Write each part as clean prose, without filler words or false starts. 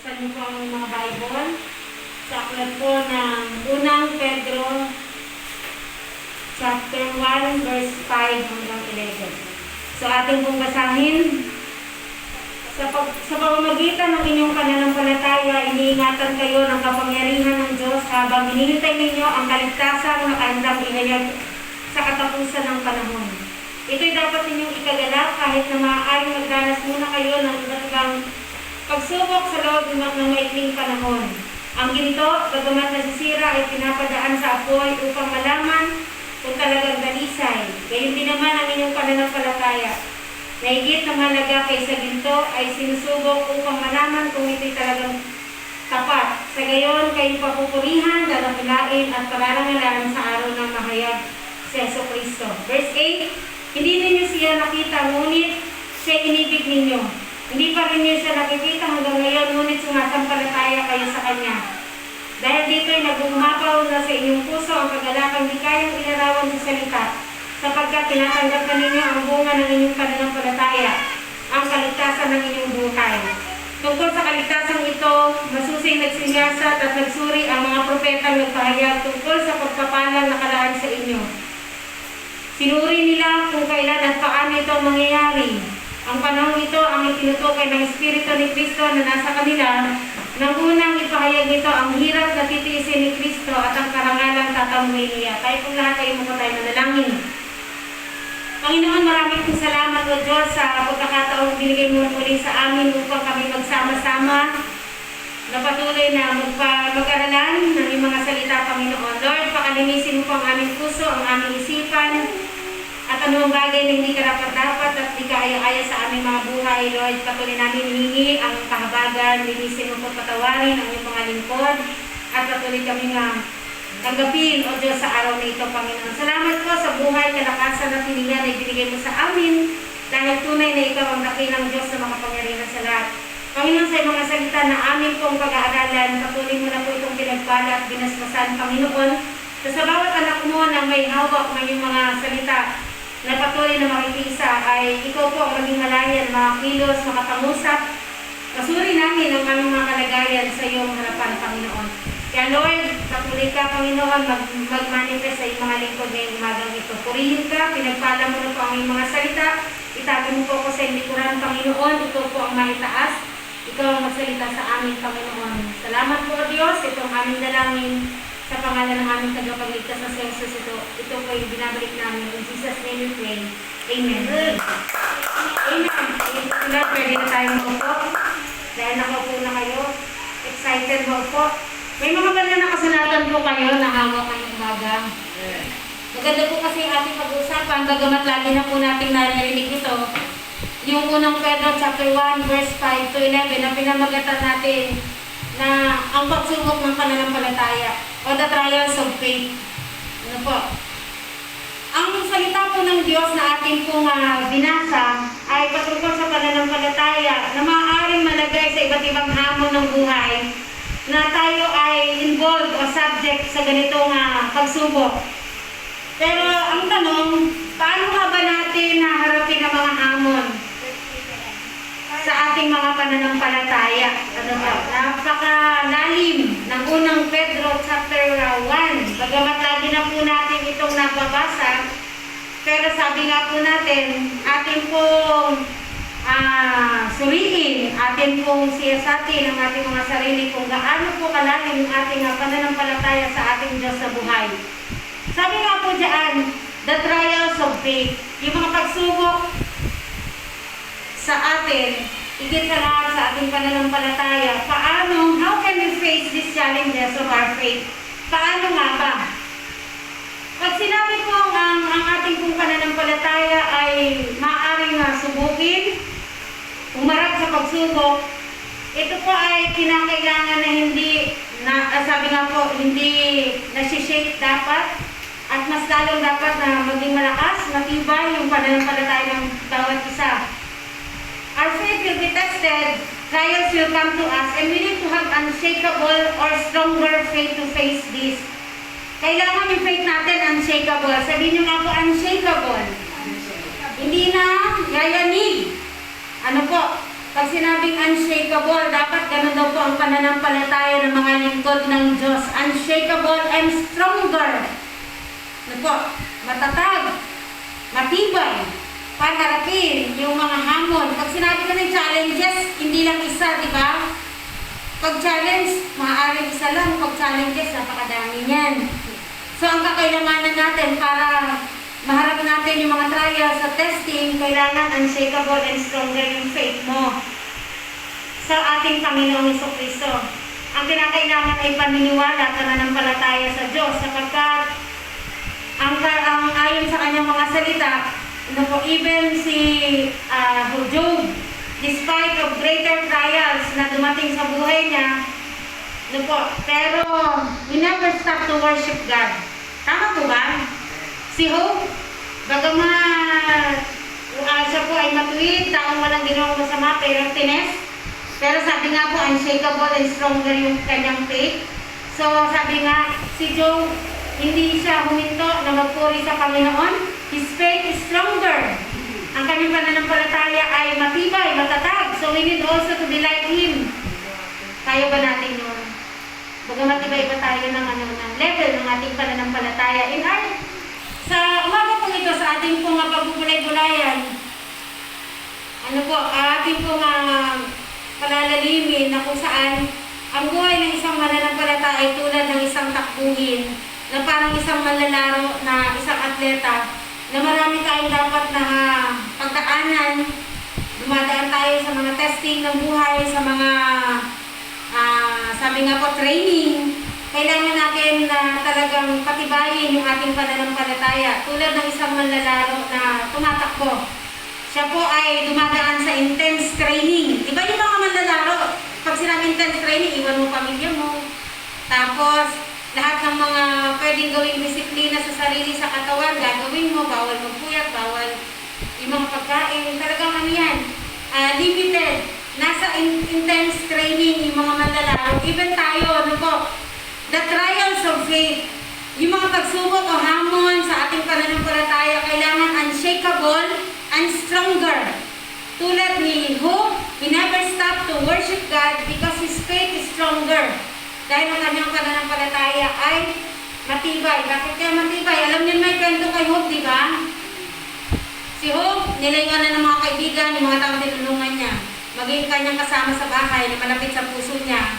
Buksan niyo po ang mga Bible. Sa aklat po ng unang Pedro, chapter 1, verse 5 hanggang 11. So ating pong basahin. Sa pamamagitan ng inyong pananampalataya, iniingatan kayo ng kapangyarihan ng Diyos habang hinihintay ninyo ang kaligtasan na andang ihayag sa katapusan ng panahon. Ito'y dapat ninyong ikagalak kahit na maaaring magdanas muna kayo ng iba't ibang pagsubok sa loob ng maikling panahon. Ang ginto, bagamat nasisira ay pinapadaan sa apoy upang malaman kung talagang dalisay. Gayon din naman ang inyong pananampalataya. Na higit na mahalaga kaysa ginto ay sinusubok upang malaman kung ito'y talagang tapat. Sa gayon, kayo papupurihan, dadakilain at pararangalan sa araw ng mahayag si Jesucristo. Verse 8, hindi ninyo siya nakita, ngunit siya inibig ninyo. Hindi pa rin niyo siya nakikita hanggang ngayon, ngunit sumasampalataya kayo sa Kanya. Dahil dito'y nag-umapaw na sa inyong puso ang kagalakang di kayang ilarawan sa salita, sapagkat tinatanggap na ninyo ang bunga ng inyong pananampalataya, ang kaligtasan ng inyong buhay. Tungkol sa kaligtasan ito, masusing nagsinyasat at nagsuri ang mga propetang nagpahayag tungkol sa pagpapalang nakalaan sa inyo. Sinuri nila kung kailan at paano ito mangyayari. Ang panahon ito ang itinutukoy ng Espiritu ni Kristo na nasa kanila. Nang unang ipahayag nito ang hirap na titiisin ni Kristo at ang karangalang tatamuhin niya. Tayo pong lahat ay tayo manalangin. Panginoon, maraming pong salamat o Diyos sa pagkakataong binigay mo muli sa amin upang kami magsama-sama na patuloy na mag-aralan ng iyong mga salita, Panginoon. Lord, pakalinisin mo po ang aming puso, ang aming isipan, at anong bagay na hindi karapat-dapat at di kaaya-aya sa aming mga buhay, Lord. Patuloy namin hihingi ang kahabagan, linisin mo po patawarin ang iyong mga lingkod, at patuloy kami nga tanggapin, O Diyos, sa araw na ito, Panginoon. Salamat po sa buhay, kalakasan at hininga na ibinigay mo sa amin, dahil tunay na ikaw ang dakilang Diyos na makapangyarihan sa lahat. Panginoon, sa mga salita na amin pong pag-aaralan, patuloy mo na po itong pinagpala at binasbasan, Panginoon, sa bawat anak mo na may hawak ng iyong mga salita, na patuloy na makikisa ay ikaw po ang maging malayan, mga kilos, makapangusap. Pasuri namin ang aming mga kalagayan sa iyong harapan, Panginoon. Kaya Lord, patuloy ka, Panginoon, mag-manifest sa iyong mga lingkod ngayong umagang ito. Purihin ka, pinagpala mo na po ang iyong mga salita. Itabi mo po ako sa iyong likuran, Panginoon. Ikaw po ang maitaas. Ikaw ang magsalita sa amin, Panginoon. Salamat po, Diyos. Ito ang aming dalangin. Sa pangalan ng aming tagapagligtas na si Jesus, ito po yung binabalik namin. In Jesus' name we pray. Amen. Amen. Lord, pwede na tayong maupo. Dahil nakaupo na kayo. Excited maupo. May mga ganyan na kasulatan po kayo na hawak ngayong umaga. Maganda po kasi ating pag-usapan, bagamat lagi na po nating narinig ito. Yung unang Pedro chapter 1 verse 5 to 11 na pinamagatan natin na ang pagsubok ng pananampalataya o the trials of faith. Ano po? Ang salita po ng Diyos na ating pong binasa ay patungkol sa pananampalataya na maaaring malagay sa iba't ibang hamon ng buhay na tayo ay involved o subject sa ganitong pagsubok. Pero ang tanong, paano nga ba natin naharapin ang mga hamon sa ating mga pananampalataya? Ano ba? Napakalalim ng unang Pedro chapter 1. Bagamat lagi na po natin itong nababasa, pero sabi nga po natin, ating pong suriin, ating pong siyasatin ang ating mga sarili kung gaano po kalalim yung ating pananampalataya sa ating Diyos sa buhay. Sabi nga po dyan, the trials of faith, yung mga pagsubok sa atin, higit sa lahat sa ating pananampalataya. Paano, how can we face these challenges of our faith? Paano nga ba? Pag sinabi ko ang ating pong pananampalataya ay maaaring subukin, umarap sa pagsubok, ito po ay kinakailangan na hindi, sabi nga po, hindi nasishake dapat, at mas lalong dapat na maging malakas, matibay yung pananampalataya ng bawat isa. Our faith will be tested, trials will come to us, and we need to have unshakable or stronger faith to face this. Kailangan yung faith natin unshakable. Sabihin nyo nga po, unshakable. Hindi na yayanig. Ano po? Pag sinabing unshakable, dapat ganun daw po ang pananampalataya ng mga lingkod ng Diyos. Unshakable and stronger. Ano po? Matatag, matibay, para harapin yung mga hamon. Pag sinabi ko ng challenges, hindi lang isa, di ba? Pag challenge, maaaring isa lang. Pag challenges, napakadami niyan. So, ang kakailanganan natin para maharap natin yung mga trials sa testing, kailangan unshakable and stronger yung faith mo sa ating Panginoong Jesucristo. Ang kinakailangan ay paniniwala at pananampalataya sa Diyos sapagkat ang ayon sa kanyang mga salita, even si Job, despite of greater trials na dumating sa buhay niya, pero we never stop to worship God. Tama po ba? Si Job, bagamat siya po ay matuwid, taong walang ginawang masama, pero sabi nga po, unshakable and stronger yung kanyang faith. So sabi nga, si Job, hindi siya huminto na magpuri sa Panginoon. His faith is stronger. Ang kanyang pananampalataya ay matibay, matatag. So we need also to be like Him. Kaya ba natin yun? Bagamat iba-iba tayo ng level ng ating pananampalataya. Sa umaga po ito, sa ating pong pagbubulay-bulayan, ating pong palalalimin na kung saan ang buhay ng isang mananampalataya ay tulad ng isang takbuhin na parang isang manlalaro na isang atleta na marami tayong dapat na pagdaanan. Dumadaan tayo sa mga testing ng buhay, sa mga sabi nga po, training. Kailangan natin na talagang patibayin yung ating pananampalataya tulad ng isang manlalaro na tumatakbo. Siya po ay dumadaan sa intense training. Iba yung mga manlalaro. Pag sinabing intense training, iwan mo pamilya mo. Tapos, lahat ng mga pwedeng gawing disiplina sa sarili sa katawan, gagawin mo, bawal magpuyat, bawal yung mga pagkain. Talagang yan, limited. Nasa intense training yung mga manlalaro. Even tayo, the trials of faith, yung mga pagsubok o hamon sa ating pananampalataya, kailangan unshakable and stronger. Tulad ni Job, he never stopped to worship God because his faith is stronger. Dahil ang kanyang pananampalataya ay matibay. Bakit kaya matibay? Alam niyo may kwento kay Job, di ba? Si Job, nilayngan na ng mga kaibigan, yung mga taong tinulungan niya. Maging kanyang kasama sa bahay na malapit sa puso niya,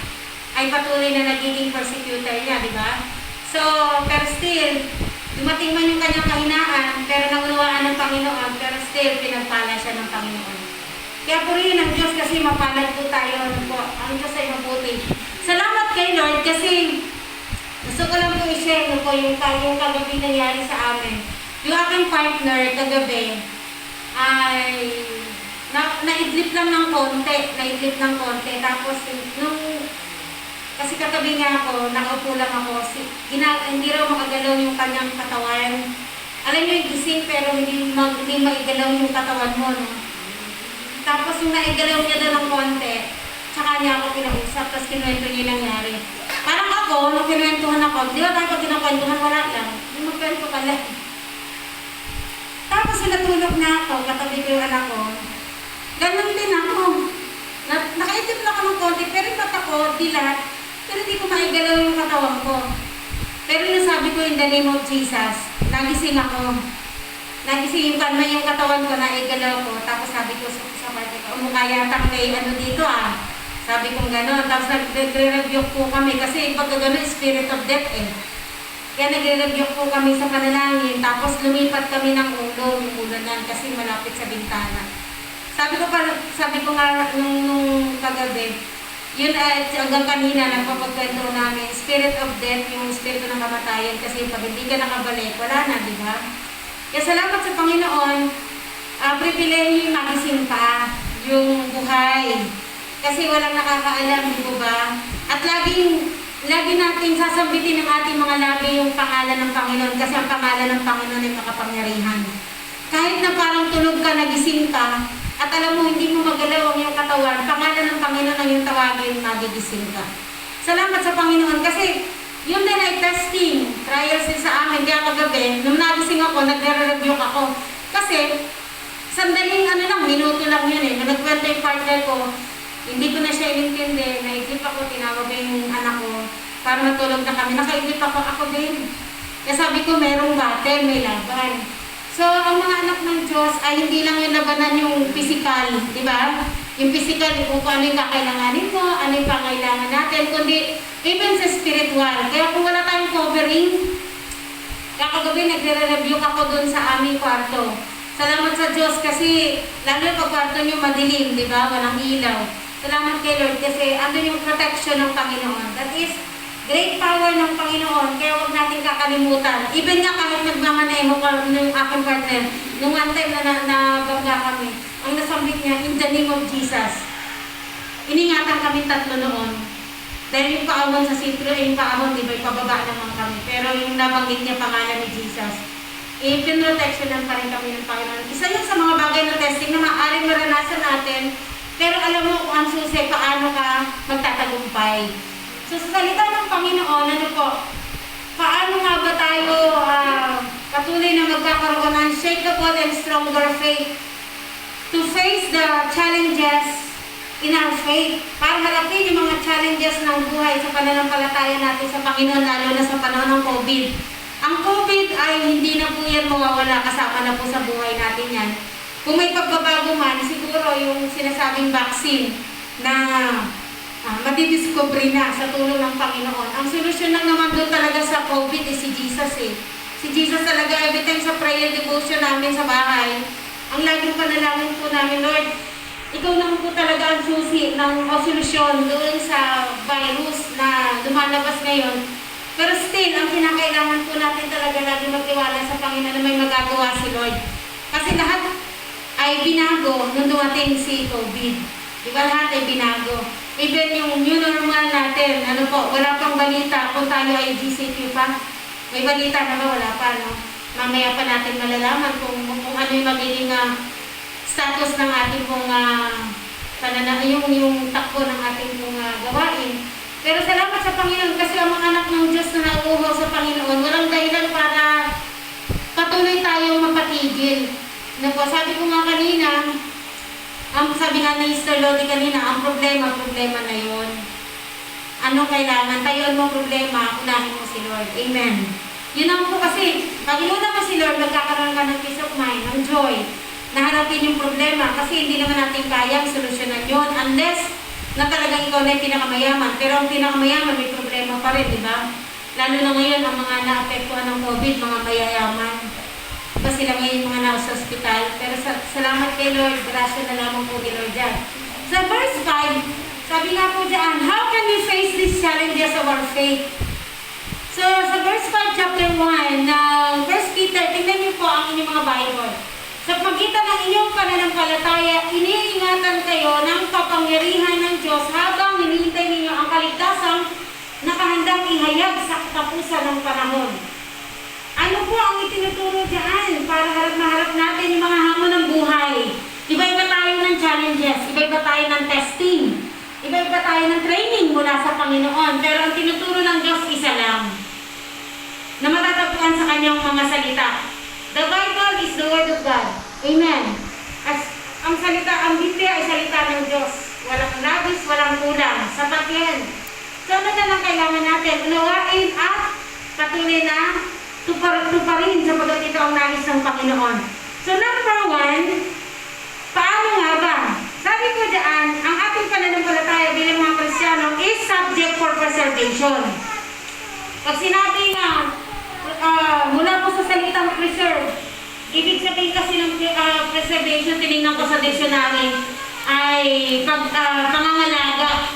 ay patuloy na nagiging persecutor niya, di ba? So, pero still, dumating man yung kanyang kahinaan, pero naunawaan ng Panginoon, pero still, pinagpala siya ng Panginoon. Kaya purihin ang Diyos kasi mapalad po tayo. Ang Diyos ay mabuti. Salamat kay Lord kasi gusto ko lang po i-share yung kagabi nangyari sa amin. Yung aking partner kagabi ay naidlip lang ng konti. Tapos kasi katabi niya ako, nakaupo lang ako. Hindi raw makagalaw yung kanyang katawan. Alam niyo yung gising pero hindi maigalaw yung katawan mo, no? Tapos yung naigalaw niya doon ng konti, tsaka niya ako kinausap, tapos kinuwento niya yung nangyari. Parang ako, nung kinuwentuhan ako, di ba tayo pag kinakwentuhan, wala lang. Yung magkwento ka lang. Tapos natulog na ako, katabi ko yung anak ko. Ganun din ako. Nakaitip lang ako ng konti, pero yung mata ko, dilat. Pero hindi ko maigalaw yung katawan ko. Pero nasabi ko in the name of Jesus, nagising ako. Nagising yung katawan ko, naigalaw ko. Tapos sabi ko sa partner ko, umukaya yata kay dito ah. Sabi ko gano'n. Tapos nagre-review po kami kasi pag gano'n, spirit of death eh. Kaya nagre-review po kami sa panalangin. Tapos lumipat kami ng ulo, yung ulo niyan kasi malapit sa bintana. Sabi ko nga nung kagabi, yun hanggang kanina nagpapagkwento namin, spirit of death, yung spirito ng kamatayan kasi pag hindi ka nakabalik, wala na, di ba? Kaya salamat sa Panginoon, pribilehiyo magising pa yung buhay. Kasi walang nakakaalam, di ba? At lagi natin sasabitin ng ating mga labi yung pangalan ng Panginoon kasi ang pangalan ng Panginoon ay makapangyarihan. Kahit na parang tulog ka, nagising ka, at alam mo, hindi mo magalaw ang iyong katawan, pangalan ng Panginoon ang iyong tawagin, magigising ka. Salamat sa Panginoon kasi yun din ay testing, trials din sa amin. Kaya kagabi, nung nagising ako, nagre-review ako. Kasi, sandaling minuto lang yun eh. Nung nagkwento yung partner ko, hindi ko na siya inintindi, naisip ako yung anak ko para matulog na kami. Nakaibit ako din. Kaya sabi ko, merong battle, may laban. So, ang mga anak ng Diyos ay hindi lang yung labanan yung physical, di ba? Yung physical, kung ano yung kakailanganin mo, ano yung pangailangan natin, kundi even sa spiritual. Kaya kung wala tayong covering, kakagabi nagre-review ako dun sa aming kwarto. Salamat sa Diyos kasi lalo yung pag-kwarto nyo madilim, di ba? Walang ilaw. Salamat kay Lord kasi andun yung protection ng Panginoon. That is great power ng Panginoon, kaya huwag natin kakalimutan. Even nga kahit nagmamaneho ko ng aking partner, nung one time na nabangga kami, ang nasambit niya, in the name of Jesus. Iningatan kami tatlo noon. Dahil yung paawon sa sitro, yung paawon, di ba, ipababa naman kami. Pero yung nabanggit niya pangalan ni Jesus, pinrotectionan pa rin kami ng Panginoon. Isa yun sa mga bagay na testing na maaaring maranasan natin, pero alam mo kung ang susi, paano ka magtatagumpay. So, sa salita ng Panginoon, ano po, paano nga ba tayo patuloy na magkakaroon ng unshakable and stronger faith to face the challenges in our faith, para harapin yung mga challenges ng buhay sa pananampalataya natin sa Panginoon, lalo na sa panahon ng COVID. Ang COVID ay hindi na po yan mawawala, kasama na po sa buhay natin yan. Kung may pagbabago man, siguro yung sinasabing vaccine na madidiscovery na sa tulong ng Panginoon. Ang solusyon lang naman doon talaga sa COVID is si Jesus eh. Si Jesus talaga, every time sa prayer devotion namin sa bahay, ang laging panalangin po namin, Lord, ikaw naman po talaga ang susi ng solusyon doon sa virus na lumalabas ngayon. Pero still, ang pinakailangan po natin talaga lagi magtiwala sa Panginoon na may magagawa si Lord. Kasi lahat ay binago nung dumating si COVID. Diba lahat ay binago? Even yung new normal natin, ano po, wala pang balita kung tayo ay GCQ pa. May balita na ba? Wala pa, no? Mamaya pa natin malalaman kung ano yung magiging status ng ating pong yung takbo ng ating pong gawain. Pero salamat sa Panginoon kasi ang mga anak ng Diyos na nauuhaw sa Panginoon, walang dahilan para patuloy tayong mapatigil. Na po, sabi ko nga kanina, sabi nga ni Sister Lodi kanina, ang problema na yun. Anong kailangan? Tayoan mo problema, unahin mo si Lord. Amen. Yun ang po kasi, pag inuna mo si Lord, magkakaroon ka ng peace of mind, ng joy, na harapin yung problema. Kasi hindi naman natin kayang solusyonan yun unless na talagang ikaw na yung pinakamayaman. Pero ang pinakamayaman, may problema pa rin, di ba? Lalo na ngayon, ang mga naapektuhan ng COVID, mga mayayaman. Diba sila ngayon mga nasa hospital? Pero salamat kay Lord, grasya na lamang po ni Lord dyan. Sa verse 5, sabi nga po dyan, how can we face these challenges of our faith? So, sa verse 5, chapter 1, First Peter, tingnan niyo po ang inyong mga Bible. Sa pagitan ng inyong pananampalataya, iniingatan kayo ng kapangyarihan ng Diyos habang hinihintay ninyo ang kaligtasang nakahandang ihayag sa katapusan ng panahon. Ano po ang itinuturo dyan para harap natin yung mga hamon ng buhay? Iba-iba tayo ng challenges, iba-iba tayo ng testing, iba-iba tayo ng training mula sa Panginoon. Pero ang tinuturo ng Diyos, isa lang, na matatagpuan sa kanyang mga salita. The Bible is the Word of God. Amen. As ang Biblia ay salita ng Diyos. Walang labis, walang kulang. Sapat yan. So, ano na lang kailangan natin? Unawain at patuloy na tuparin sapagat ito ang nais ng Panginoon. So, number 1, paano nga ba? Sabi ko dyan, ang ating pananampalataya bilang mga Kristiyano is subject for preservation. Pag sinabi nga, mula po sa salitang preserve, ibig sabihin kasi ng preservation, tinignan ko sa dictionary, ay pangangalaga.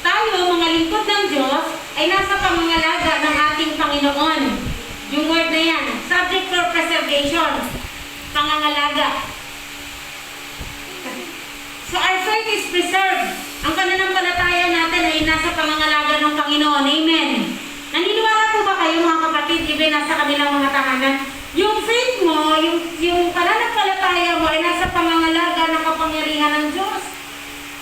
Tayo, mga lingkod ng Diyos, ay nasa pangangalaga ng ating Panginoon. Yung word na yan, subject for preservation, pangangalaga. So our faith is preserved. Ang pananampalataya natin ay nasa pangangalaga ng Panginoon. Amen. Naniniwala po ba kayo mga kapatid, even nasa kanilang mga tahanan? Yung faith mo, yung pananampalataya mo ay nasa pangangalaga ng kapangyarihan ng Diyos.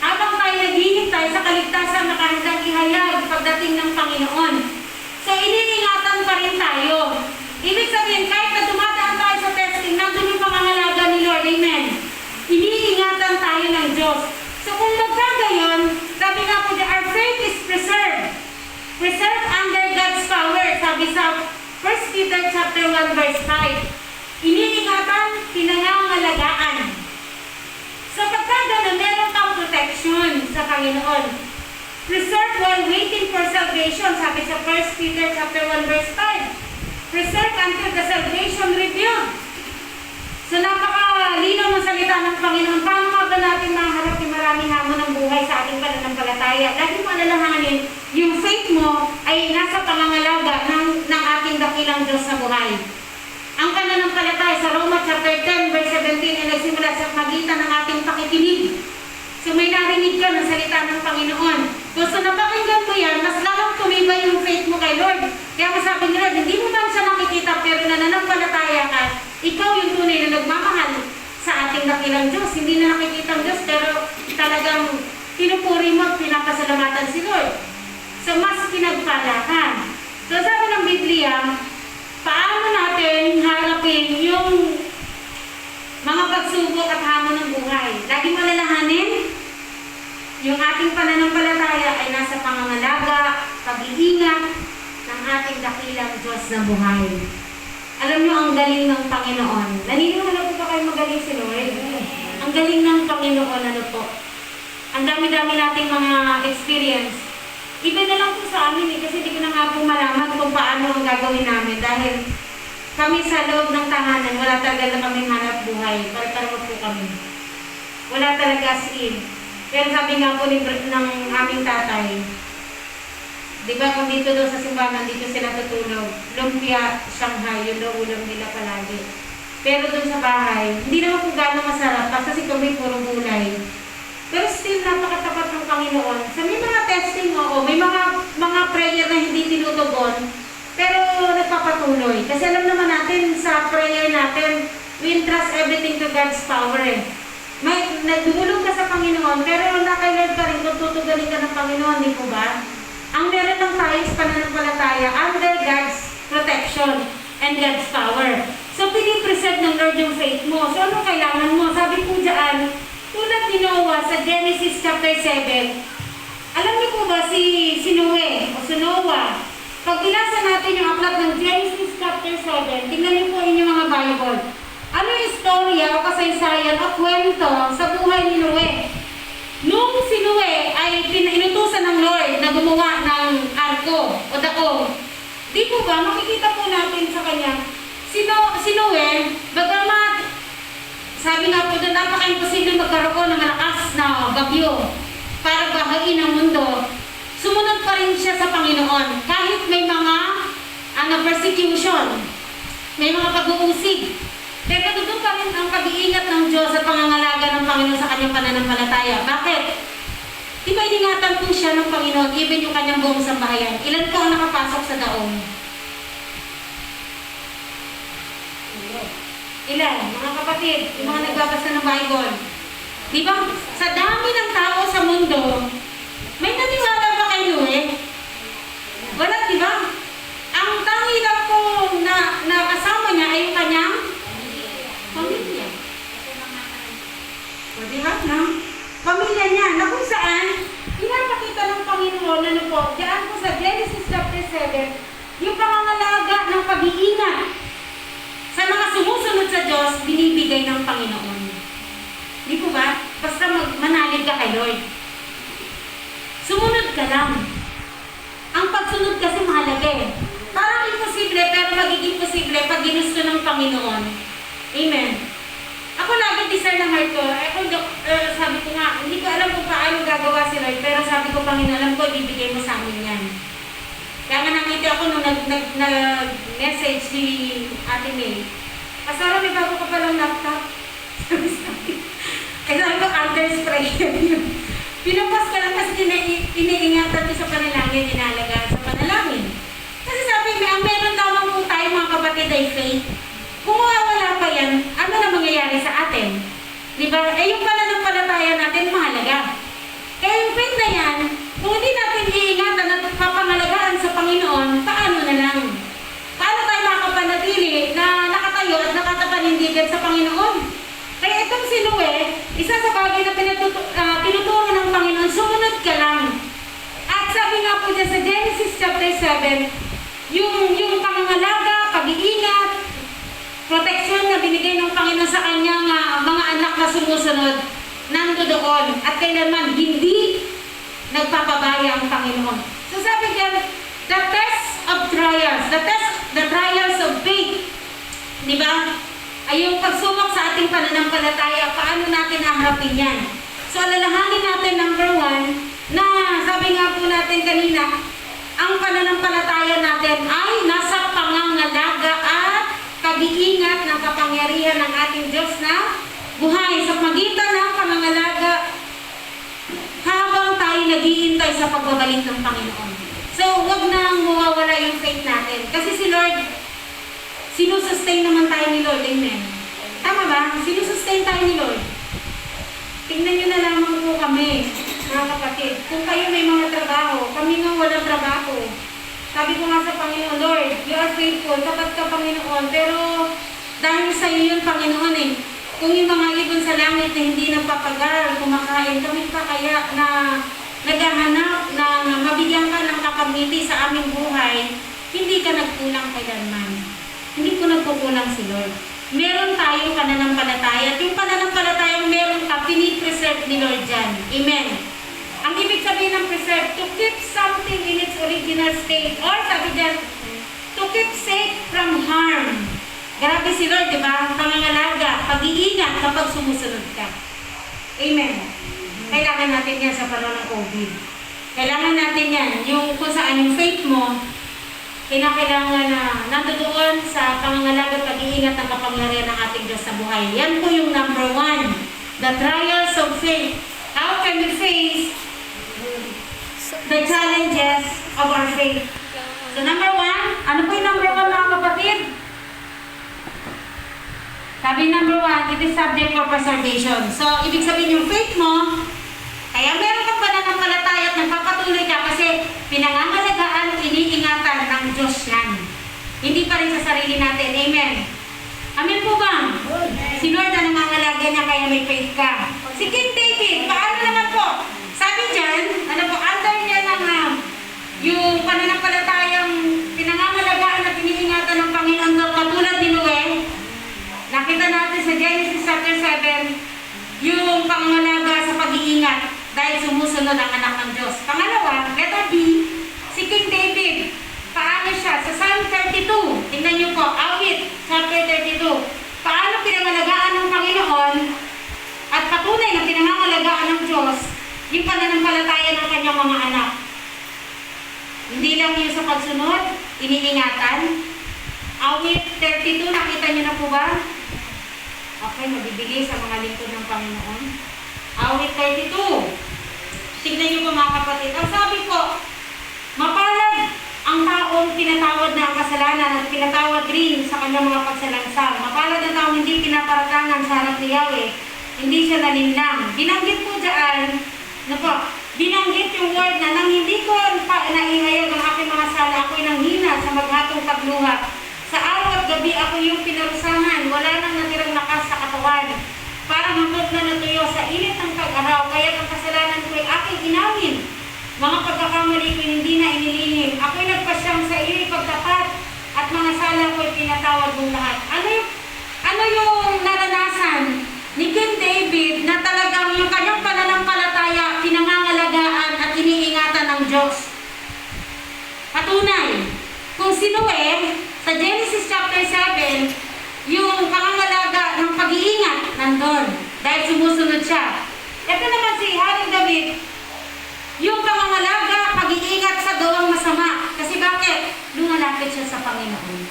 Habang tayo naghihintay sa kaligtasan na nakahandang ihayag pagdating ng Panginoon. So, iniingatan pa rin tayo. Ibig sabihin, kahit na dumadaan tayo sa testing, nandun yung pangangalaga ni Lord. Amen. Iniingatan tayo ng Diyos. So, kung magkagayon, sabi nga po, our faith is preserved. 1 verse 5. Iniingatan, pinangangalagaan. So pagka gano'n, meron kang protection sa Panginoon. Preserve while waiting for salvation, sabi sa 1 Peter chapter 1 verse 5. Preserve until the salvation revealed. So napakalinaw ng salita ng Panginoon. Paano nga ba natin maharap yung maraming hamon ng buhay sa ating pananampalataya? Lagi mo alalahanin, yung faith mo ay nasa pangangalaga ng ating dakilang Diyos sa buhay. Ang pananampalataya sa Roma chapter 10 verse 17 ay nagsimula sa magitan ng ating pakikinig. So may narinig ka ng salita ng Panginoon. Kung sa napakinggan mo yan, mas lalong tumibay yung faith mo kay Lord. Kaya masabi ni Lord, hindi mo man siya nakikita pero nananampalataya ka, ikaw yung tunay na nagmamahal sa ating dakilang Diyos. Hindi na nakikita ang Diyos pero talagang pinupuri mo at pinapasalamatan si Lord. So mas pinagpalakan. So sabi ng Biblia, paano natin harapin yung mga pagsubok at hamon ng buhay? Lagi mo alalahanin, yung ating pananampalataya ay nasa pangangalaga, pag-iingat ng ating dakilang Diyos na buhay. Alam nyo, ang galing ng Panginoon. Naniniwala po ba kayo magaling si Lord? Ang galing ng Panginoon, ano po? Ang dami-dami nating mga experience. Iba na lang po sa amin kasi hindi ko na nga po malaman kung paano ang gagawin namin dahil kami sa loob ng tahanan, wala talaga na kami hanap buhay. Para-para po kami. Wala talaga as in. Pero sabi nga po ng aming tatay, di ba kung dito daw sa simbahan, dito sila tutulog. Lumpia, Shanghai, yun daw ulam nila palagi. Pero doon sa bahay, hindi naman po gano'ng masarap kasi kami puro gulay. Pero still, napakatapat ng Panginoon. Sa may mga testing, oo, may mga prayer na hindi tinutugon, pero nagpapatuloy. Kasi alam naman natin sa prayer natin, we entrust everything to God's power eh. May nagdulog ka sa Panginoon, pero naka-alert ka rin kung tutuganin ka ng Panginoon, di po ba? Ang meron lang tayo sa pananampalataya under God's protection and God's power. So, pinipreserve ng Lord yung faith mo. So, ano kailangan mo? Sabi po dyan, tulad ni Noah sa Genesis chapter 7, alam niyo po ba si Noe o si Noah? Pag binasa natin yung aklat ng Genesis chapter 7, tingnan niyo po inyong mga Bible. Ano yung istorya o kasaysayan o kwento sa buhay ni Noe? Nung si Noe ay inutusan ng Lord na gumawa ng arko o daong, di po ba, makikita po natin sa kanya, si Noe, bagamat, sabi nga po doon, napaka-imposible magkaroon ng malakas na bagyo para bahain ang mundo, sumunod pa rin siya sa Panginoon kahit may mga persecution, may mga pag-uusig. Pero doon pa rin ang pag-iingat ng Diyos at pangangalaga ng Panginoon sa kanyang pananampalataya. Bakit? Di ba iningatan po siya ng Panginoon, even yung kanyang buong sambahayan? Ilan po ang nakapasok sa daong? Ilan? Mga kapatid, yung mga nagbabasa ng Bible. Di ba? Sa dami ng tao sa mundo, may naniwala ba kay Noe? Wala, di ba? Ang tangi lang po na kasama niya ay yung kanyang pamilya. O di ba? No? Pamilya niya, na kung saan, pinapakita ng Panginoon, ano po, diyan po sa Genesis chapter 7, yung pangangalaga ng pag-iingat sa mga sumusunod sa Diyos, binibigay ng Panginoon. Di po ba? Basta manalig ka kay Lord. Sumunod ka lang. Ang pagsunod kasi mahalaga eh. Parang imposible, pero magiging posible pag ginusto ng Panginoon. Amen. Ako lagi desire ng heart ko. Sabi ko nga, hindi ko alam kung paano gagawa si Lord, pero sabi ko, Panginoon, alam ko, ibibigay mo sa amin yan. Kaya nga nakita ako nung nag-message si Ate May. Pasara, may bago ka palang laptop. Sabi ko, under-spray yun. Pinupas ka lang kasi iniingatan ko sa panalangin, inalagaan sa panalangin. Kasi sabi, ang meron lamang po tayo mga kapatid ay faith. Kung mawawala pa yan, ano na mangyayari sa atin? Diba? Eh yung pananampalataya natin, mahalaga. Kaya yung faith na yan, kung hindi natin iingatan at papangalagaan sa Panginoon, paano na lang? Paano tayo makapanatili na nakatayo at nakatapanindigan sa Panginoon? Kaya itong si Noe, isa sa bagay na tinuturo ng Panginoon, sumunod ka lang. At sabi nga po dyan sa Genesis chapter 7, yung pangangalaga, pag-iingat, proteksyon na binigay ng Panginoon sa kanyang mga anak na sumusunod, nandoon at kailanman hindi nagpapabaya ang Panginoon. So sabi diyan, the test of trials, the trials of faith, di ba? Ay yung pagsubok sa ating pananampalataya, paano natin haharapin yan? So alalahanin natin, number 1, na sabi nga po natin kanina, ang pananampalataya natin ay nasa pangangalaga at pag-iingat ng kapangyarihan ng ating Diyos na buhay sa pagitan ng pangangalaga habang tayo naghihintay sa pagbabalik ng Panginoon. So, huwag nang mawawala yung faith natin. Kasi si Lord, sinusustain naman tayo ni Lord. Amen. Tama ba? Sinusustain tayo ni Lord. Tingnan nyo na lamang po kami, mga kapatid. Kung kayo may mga trabaho, kami nga walang trabaho. Sabi ko nga sa Panginoon, Lord, you are faithful, tapat ka Panginoon. Pero dahil sa iyo yun, Panginoon kung yung mga ibon sa langit na hindi nagpapagal, kumakain, kami pa kaya na naghahanap na mabigyan ka ng kapamilya sa aming buhay, hindi ka nagkulang kailanman. Hindi ko nagkukulang si Lord. Meron tayong pananampalataya at yung pananampalatayang meron ka, pinipreserve ni Lord dyan. Amen. Ang ibig sabihin ng preserve, to keep something in its original state, or sabi dyan, to keep safe from harm. Grabe si Lord, di ba? Pangangalaga, pag-iingat kapag sumusunod ka. Amen. Kailangan natin yan sa panahon ng COVID. Kailangan natin yan. Yung kung saan yung faith mo, kinakailangan na nandoon sa pangangalaga, pag-iingat ng kapangyarihan ng ating Diyos sa buhay. Yan po yung number 1. The trials of faith. How can we face the challenges of our faith? So number 1, ano po yung number 1 mga kapatid? Sabi number 1, it is subject for preservation. So, ibig sabihin yung faith mo, kaya meron kang pananampalataya at nagpapatuloy ka kasi pinangangalagaan, iniingatan ng Diyos yan. Hindi pa rin sa sarili natin. Amen. Amen po ba? Si Lord na nangangalaga niya kaya may faith ka. Si King David, paano naman po? Sabi dyan, ano po, under niya ng yung pananampalatayang pinangangalagaan at iniingatan ng Panginoon katulad ni Noe. Nakita natin sa Genesis chapter 7, yung pangangalaga sa pag-iingat dahil sumusunod ang anak ng Diyos. Pangalawa, letter B, si King David. Paano siya? Sa Psalm 32, tingnan niyo po, Awit, chapter 32. Paano pinangalagaan ng Panginoon at patunay na pinangangalagaan ng Diyos yung pananampalataya ng kanyang mga anak. Hindi lang yung sa pagsunod, iniingatan. Awit 32, nakita niyo na po ba? Okay, mabibigay sa mga lingkod ng Panginoon. Awit 32. Tignan niyo po mga kapatid. Ang sabi ko, mapalad ang taong pinatawad na ang kasalanan at pinatawad rin sa kanyang mga pagsalansang. Mapalad ang taong hindi pinaparatangan sa harap ni Yahweh. Hindi siya nalinlang. Binanggit po dyan, binanggit yung word na nang hindi ko naihayag ang aking mga sala, ako'y nanghina sa maghatong tagluha. Sa araw at gabi ako yung pinarusahan, wala nang natirang lakas sa katawan. Parang hanggang na natuyo sa init ng pag-araw, kaya ang kasalanan ko ay aking inawin. Mga pagkakamali ko hindi na inilihim. Ako'y nagpasyang sa iyo'y pagtapat at mga sala ko'y pinatawad mong lahat. Ano yung naranasan ni King David na talagang yung kanyang pananampalataya, pinangangalagaan at iniingatan ng Diyos? Patunay, kung si Noe, sa Genesis chapter 7, yung pangangalaga ng pag-iingat nandun dahil sumusunod siya. Ito naman si Haring David, yung pangangalaga, pag-iingat sa gawang masama. Kasi bakit? Lumalapit siya sa Panginoon.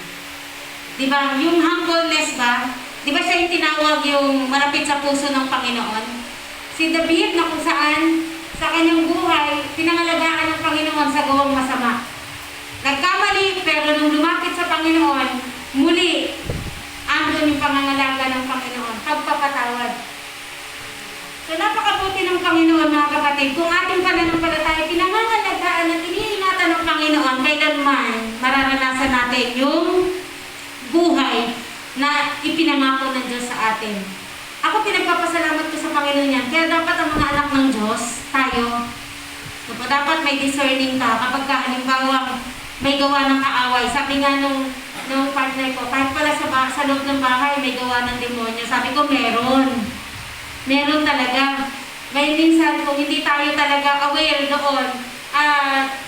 Diba? Yung humbleness ba? Diba siya yung tinawag yung malapit sa puso ng Panginoon? Si David na kung saan sa kanyang buhay, pinangalagaan ng Panginoon sa gawang masama. Nagkamali, pero nung lumapit sa Panginoon, muli, andun yung pangangalaga ng Panginoon, pagpapatawad. So, napakabuti ng Panginoon, mga kapatid. Kung ating pananampalataya, pinangangalagaan at iniingatan ng Panginoon, kailanman mararanasan natin yung buhay na ipinangako ng Diyos sa atin. Ako, pinagpapasalamat ko sa Panginoon yan. Kaya dapat ang mga anak ng Diyos, tayo, dapat may discerning ka kapag halimbawa may gawa ng kaaway. Sabi nga nung nung partner ko, kahit pala sa loob ng bahay may gawa ng demonyo. Sabi ko, meron. Meron talaga. May minsan kung hindi tayo talaga aware doon,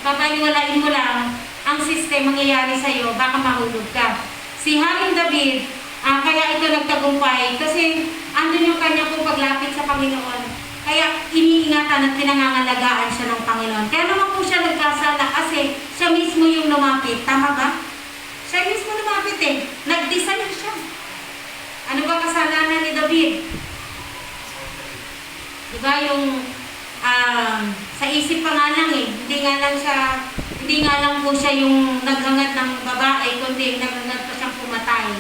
babaliwalain mo lang ang system mangyayari sa'yo, baka mahulog ka. Si Haring David, kaya ito nagtagumpay kasi andun yung kanya pong paglapit sa Panginoon. Kaya iniingatan at pinangangalagaan siya ng Panginoon. Kaya naman po siya nagkasala kasi siya mismo yung lumapit. Tama ba? Siya mismo lumapit eh. Nag-design siya. Ano ba kasalanan ni David? Diba yung sa isip pa nga lang eh. Hindi nga lang po siya yung naghangad ng babae, kundi naghangad pa siyang pumatay.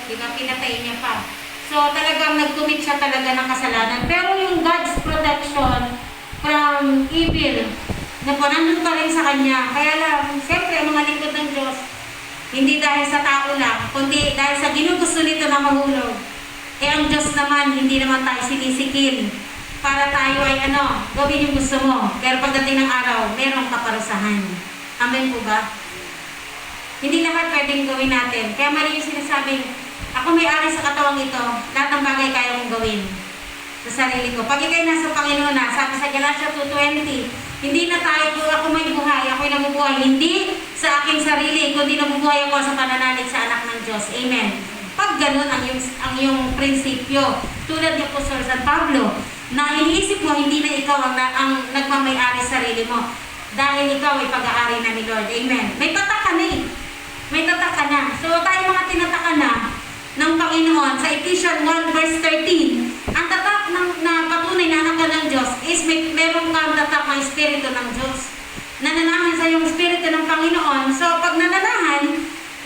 Diba? Pinatay niya pa. So talagang nag-commit siya talaga ng kasalanan. Pero yung God's protection from evil, na po nandun pa rin sa kanya. Kaya lang, siyempre, mga lingkod ng Diyos, hindi dahil sa tao lang, kundi dahil sa ginugusto nito na mahulog. Eh ang Diyos naman, hindi naman tayo sinisikil para tayo ay gawin yung gusto mo. Pero pagdating ng araw, merong kaparusahan. Amen po ba? Hindi lahat pwedeng gawin natin. Kaya mali yung sinasabing, ako may-ari sa katawang ito, lahat ng bagay kaya kong gawin sa sarili ko. Pag ikay nasa Panginoon na, sabi sa Galatia 2:20, hindi na ako may buhay, ako'y nabubuhay, hindi sa aking sarili, kundi nabubuhay ako sa pananalig sa anak ng Diyos. Amen. Pag ganun ang iyong prinsipyo, tulad ni Apostol San Pablo, na iniisip mo, hindi na ikaw ang nagmamay-ari sa sarili mo, dahil ikaw ay pag-aari na ni Lord. Amen. May tatak ka na eh. May tatak ka na. So tayo mga tinataka na ng Panginoon sa Ephesians 1:13, ang tatak na patunay na anak ka ng Diyos is meron kang tatak ng Espiritu ng Diyos. Nananahan sa yung Espiritu ng Panginoon. So pag nananahan,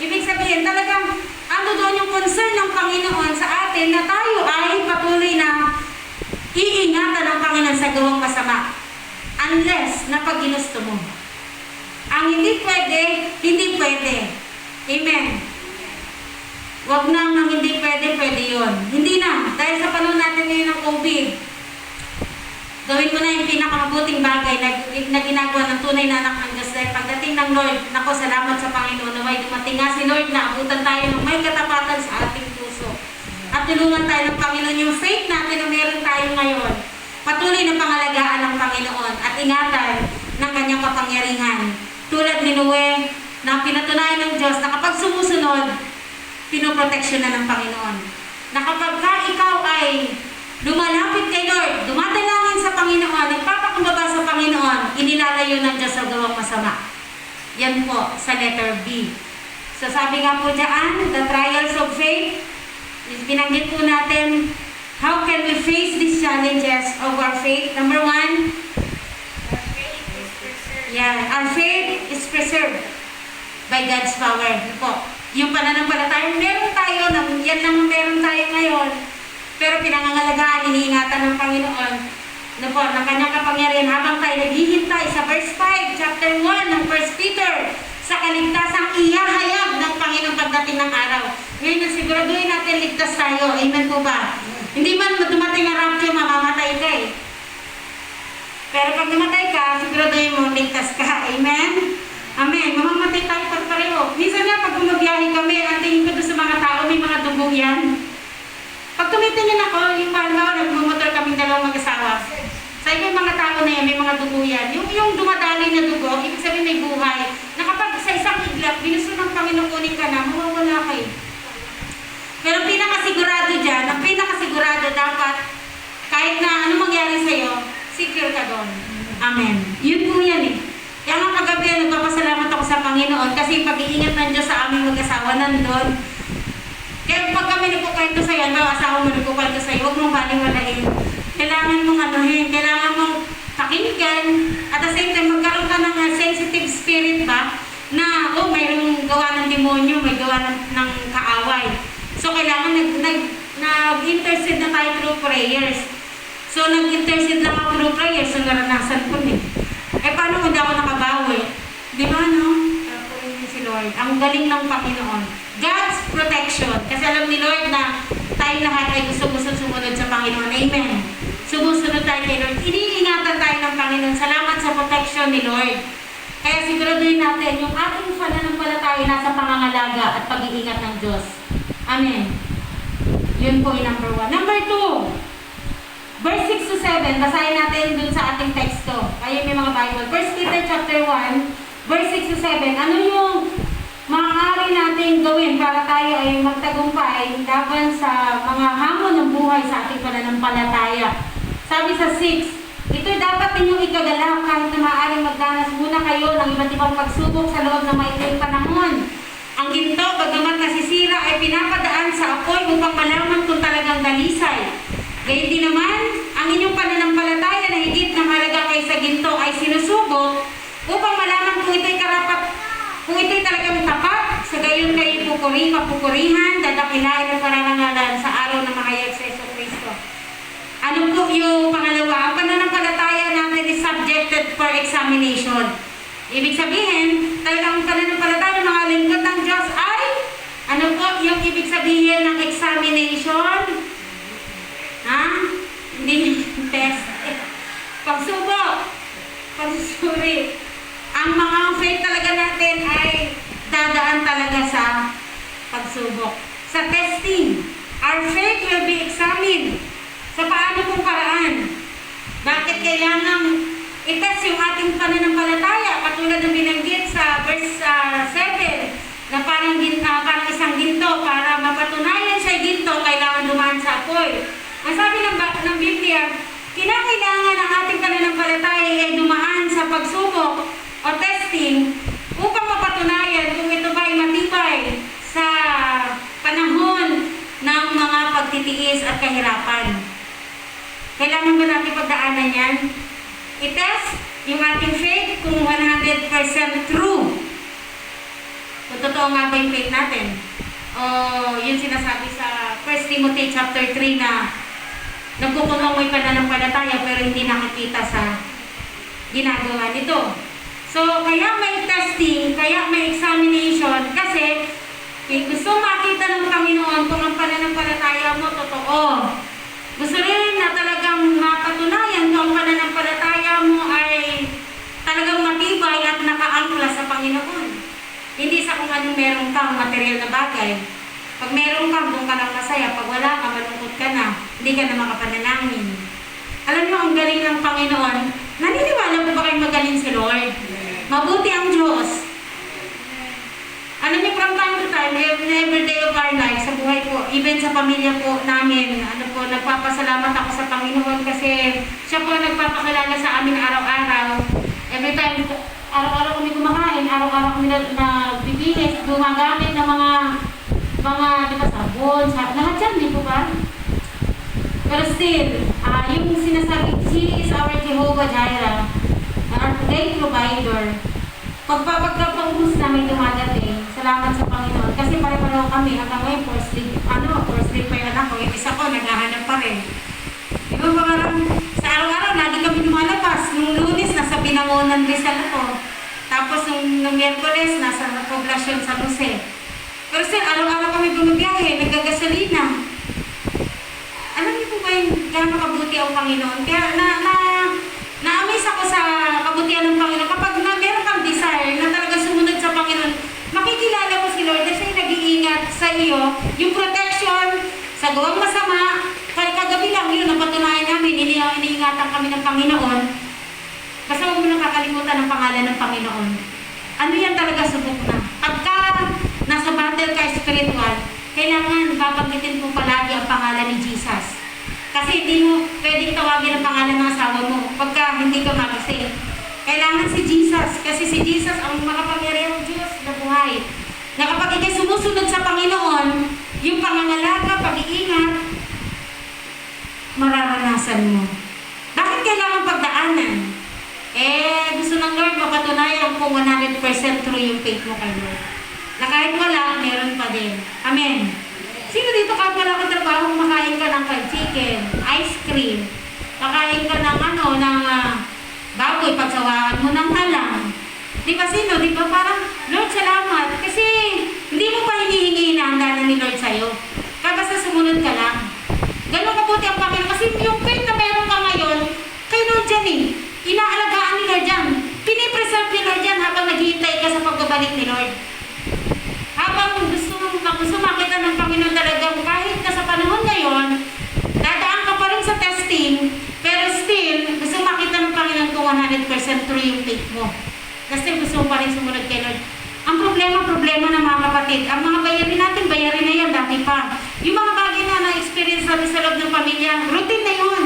ibig sabihin talagang ando doon yung concern ng Panginoon sa atin na tayo ay patuloy na iingatan ng Panginoon sa gawang masama. Unless na pag ginusto mo. Ang hindi pwede, hindi pwede. Amen. Huwag na ang hindi pwede, pwede yun. Hindi na. Dahil sa panahon natin ngayon ng COVID, gawin mo na yung pinakamabuting bagay na ginagawa ng tunay na anak ng Diyos. Dahil pagdating ng Lord, nako, salamat sa Panginoon na may dumating nga si Lord na abutan tayo ng may katapatan sa ating puso. At tulungan tayo ng Panginoon yung faith natin na meron tayo ngayon. Patuloy na pangalagaan ng Panginoon at ingatan ng kanyang kapangyarihan. Tulad ni Noe na pinatunayan ng Diyos na kapag sumusunod, pinoproteksyon na ng Panginoon. Na kapag ikaw ay lumalapit kay Lord, dumadalangin sa Panginoon, nagpapakumbaba sa Panginoon, inilalayo ng Diyos sa gawang masama. Yan po sa letter B. So sabi nga po dyan, the trials of faith, binanggit po natin, how can we face these challenges of our faith? Number 1, our faith is preserved. Yeah, our faith is preserved by God's power. Po. Yung pananampalataya, meron tayo, yan lang meron tayo ngayon. Pero pinangangalagaan, iniingatan ng Panginoon ng kanyang kapangyarihan habang tayo naghihintay sa verse 5, chapter 1 ng 1 Peter, sa kaligtasang ihahayag ng Panginoon pagdating ng araw. Ngayon, siguraduhin natin ligtas tayo. Amen po ba? Hindi man dumating ang rapture, mamamatay ka eh. Pero pag namatay ka, siguraduhin mo, ligtas ka. Amen? Amen. Mamamatay tayo pareho. Minsan nga, pag bumabiyahe kami, ang tingin ko doon sa mga tao, may mga dugo yan. Pag tumitingin ako, yung palaw, nagmumotor kaming dalawang mag-asawa. Sa ibang mga tao na yan, may mga dugo yan. Yung dumadali na dugo, ibig sabihin may buhay. Na kapag sa isang iglap, binuso ng Panginoon kunin ka na, mawawala kayo. Pero pinakasigurado dyan, ang pinakasigurado dapat, kahit na ano mangyari sa'yo, secure ka doon. Amen. Yun po yan eh. Kaya nga kagabi, nagpapasalamat ako sa Panginoon kasi pag-iingat ng Diyos sa aming mag-asawa nandun. Kaya pag kami nagkukwento sa'yo, ang asawa mo nagkukwento sa'yo, huwag mong baliwalain. Kailangan mong anuhin, kailangan mong pakinggan. At the same time, magkaroon ka ng sensitive spirit ba? Na, mayroong gawa ng demonyo, may gawa ng kaaway. So, kailangan nag-intercede na tayo through prayers. So, nag-intercede lang ako through prayers. So, naranasan ko eh. Paano hindi ako nakabawi? Di ba, no? Si Lord. Ang galing ng Panginoon. God's protection. Kasi alam ni Lord na tayo lahat ay gusto sumunod sa Panginoon. Amen. Sumusunod tayo kay Lord. Iniingatan tayo ng Panginoon. Salamat sa protection ni Lord. Kaya siguraduhin natin yung ating pananampalataya nasa pangangalaga at pag-iingat ng Diyos. Amen. Yun po yung number 1. Number 2, verse 6 to 7, basahin natin dun sa ating teksto. Ayun may mga Bible. 1 Peter chapter 1, verse 6 to 7. Ano yung maaari natin gawin para tayo ay magtagumpay laban sa mga hamon ng buhay sa ating pananampalataya? Sabi sa 6, ito'y dapat ninyong ikagalak kahit na maaaring magdanas muna kayo ng iba't ibang pagsubok sa loob ng maikling panahon. Ang ginto, bagamat nasisira, ay pinapadaan sa apoy upang malaman kung talagang dalisay. Gayun din naman, ang inyong pananampalataya na higit na mahalaga kaysa ginto ay sinusubok upang malaman kung ito'y karapat, kung ito'y talagang tapat, sa gayon kayo mapupurihan, dadakilain at pararangalan sa araw ng mahayag sa Yesu Kristo. Ano po yung pangalawa? Ang pananampalataya natin is subjected for examination. Ibig sabihin, talagang pananampalataya ng mga lingkod ng Diyos ay, ano po yung ibig sabihin ng examination? Ha? Hindi test. Pagsubok. Pagsusuri. Ang mga faith talaga natin ay dadaan talaga sa pagsubok. Sa testing. Our faith will be examined. Sa paano pong paraan? Bakit kailangan i-test yung ating pananampalataya? Katulad ng binanggit sa verse 7 na parang isang ginto, para mapatunayan siya ginto, kailangan dumaan sa apoy. Ang sabi ng Biblia, kinakailangan ang ating pananampalataya ay dumaan sa pagsubok o testing upang mapatunayan kung ito ba ay matibay sa panahon ng mga pagtitiis at kahirapan. Kailangan ba natin pagdaanan yan? I-test yung ating faith kung 100% true. Kung totoo nga ba yung faith natin. O yun sinasabi sa 1 Timothy chapter 3 na nagkukumang may pananampalataya pero hindi nakikita sa ginagawa nito. So, kaya may testing, kaya may examination, kasi gusto makita ng Panginoon kung ang pananampalataya mo totoo. Gusto rin na talagang mapatunayan kung ang pananampalataya mo ay talagang matibay at nakaangkla sa Panginoon. Hindi sa kung anong meron kang material na bagay. Pag meron kang, doon ka lang masaya. Pag wala ka, malungkot ka na. Hindi ka na makapanalangin. Alam niyo, ang galing ng Panginoon. Naniniwala po ba kayo magaling si Lord? Mabuti ang Diyos. Alam niyo, from time to time, every day of our life, sa buhay po, even sa pamilya po namin, nagpapasalamat ako sa Panginoon kasi siya po nagpapakilala sa amin araw-araw. Every time, araw-araw kami kumakain, araw-araw kami nagbibihis, gumagamit ng mga di ba, sabon, lahat yan, di po ba? Pero still, yung sinasabi, He is our Jehovah Jireh, our great provider. Pagpapaubos na may dumadating, salamat sa Panginoon. Kasi pare-pareho kami, hanggang ngayon, first day pa yung anak ko, yung isa ko, naghahanap pa rin. Di ba parang, sa araw-araw, lagi kami lumalabas. Nung Lunes, nasa Binangonan Rizal ako. Tapos, nung Miyerkules, nasa Poblacion San Jose. Pero sir, araw-araw kami bumibiyahe, nagagasolina. Alam niyo po ba yung gano'ng kabuti ang Panginoon? Kaya na-amaze ako sa kabutihan ng Panginoon. Kapag meron kang desire na talaga sumunod sa Panginoon, makikilala mo si Lord na siya nag-iingat sa iyo. Yung protection sa gawang masama, kagabi lang yun, napatunayan namin, iniingatan kami ng Panginoon. Basta huwag mo nang kakalimutan ang pangalan ng Panginoon. Ano yan talaga subok na? Pagka nasa battle ka spiritual, kailangan babanggitin mo palagi ang pangalan ni Jesus. Kasi hindi mo pwedeng tawagin ang pangalan ng asawa mo pagka hindi ka magising. Kailangan si Jesus. Kasi si Jesus ang makapangyarihang Diyos na buhay. Na kapag ikay sumusunod sa Panginoon, yung pangangalaga, pag-iingat, mararanasan mo. Bakit kailangan pagdaanan? Gusto ng Lord mapatunayan kung 100% true yung faith mo kay Lord. Na kahit wala, meron pa din. Amen. Sino dito kahit wala kang trabaho, makain ka ng fried chicken, ice cream, makain ka ng baboy, pagsawaan mo ng halang. Di ba sino? Di ba parang, Lord, salamat. Kasi hindi mo pa hinihingi na ang dana ni Lord sa'yo. Kaya basta sumunod ka lang. Ganun kabuti ang Panginoon. Kasi yung faith na meron ka ngayon, kay Lord dyan eh. Inaalagaan ni Lord dyan. Pinipreserve ni Lord dyan habang pagbabalik ni Lord. Habang gusto makita ng Panginoon talagang kahit na sa panahon ngayon, dadaan ka pa rin sa testing, pero still, gusto makita ng Panginoon kung 100% true yung faith mo. Kasi gusto mo pa rin sumunod kay Lord. Ang problema na mga kapatid, ang mga bayarin natin, bayarin na yan dati pa. Yung mga bagay na na-experience natin sa loob ng pamilya, routine na yun.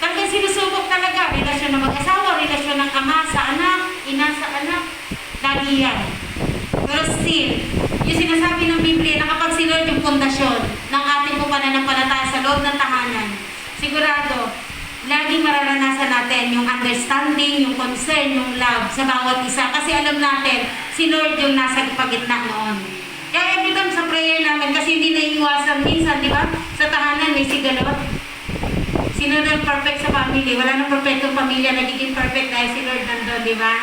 Talagang sinusubok talaga, relasyon ng mag-asawa, relasyon ng ama sa anak, ina sa anak, lagi yan. Pero still, yung sinasabi ng Biblia na kapag si Lord yung pundasyon ng ating pananampalataya sa loob ng tahanan, sigurado, laging mararanasan natin yung understanding, yung concern, yung love sa bawat isa. Kasi alam natin, si Lord yung nasa pagitna noon. Kaya every time sa prayer namin, kasi hindi naiiwasan minsan, di ba? Sa tahanan may sigalot. Sino na perfect sa family? Wala nang perfectong pamilya, nagiging perfect dahil si Lord nandun, di ba?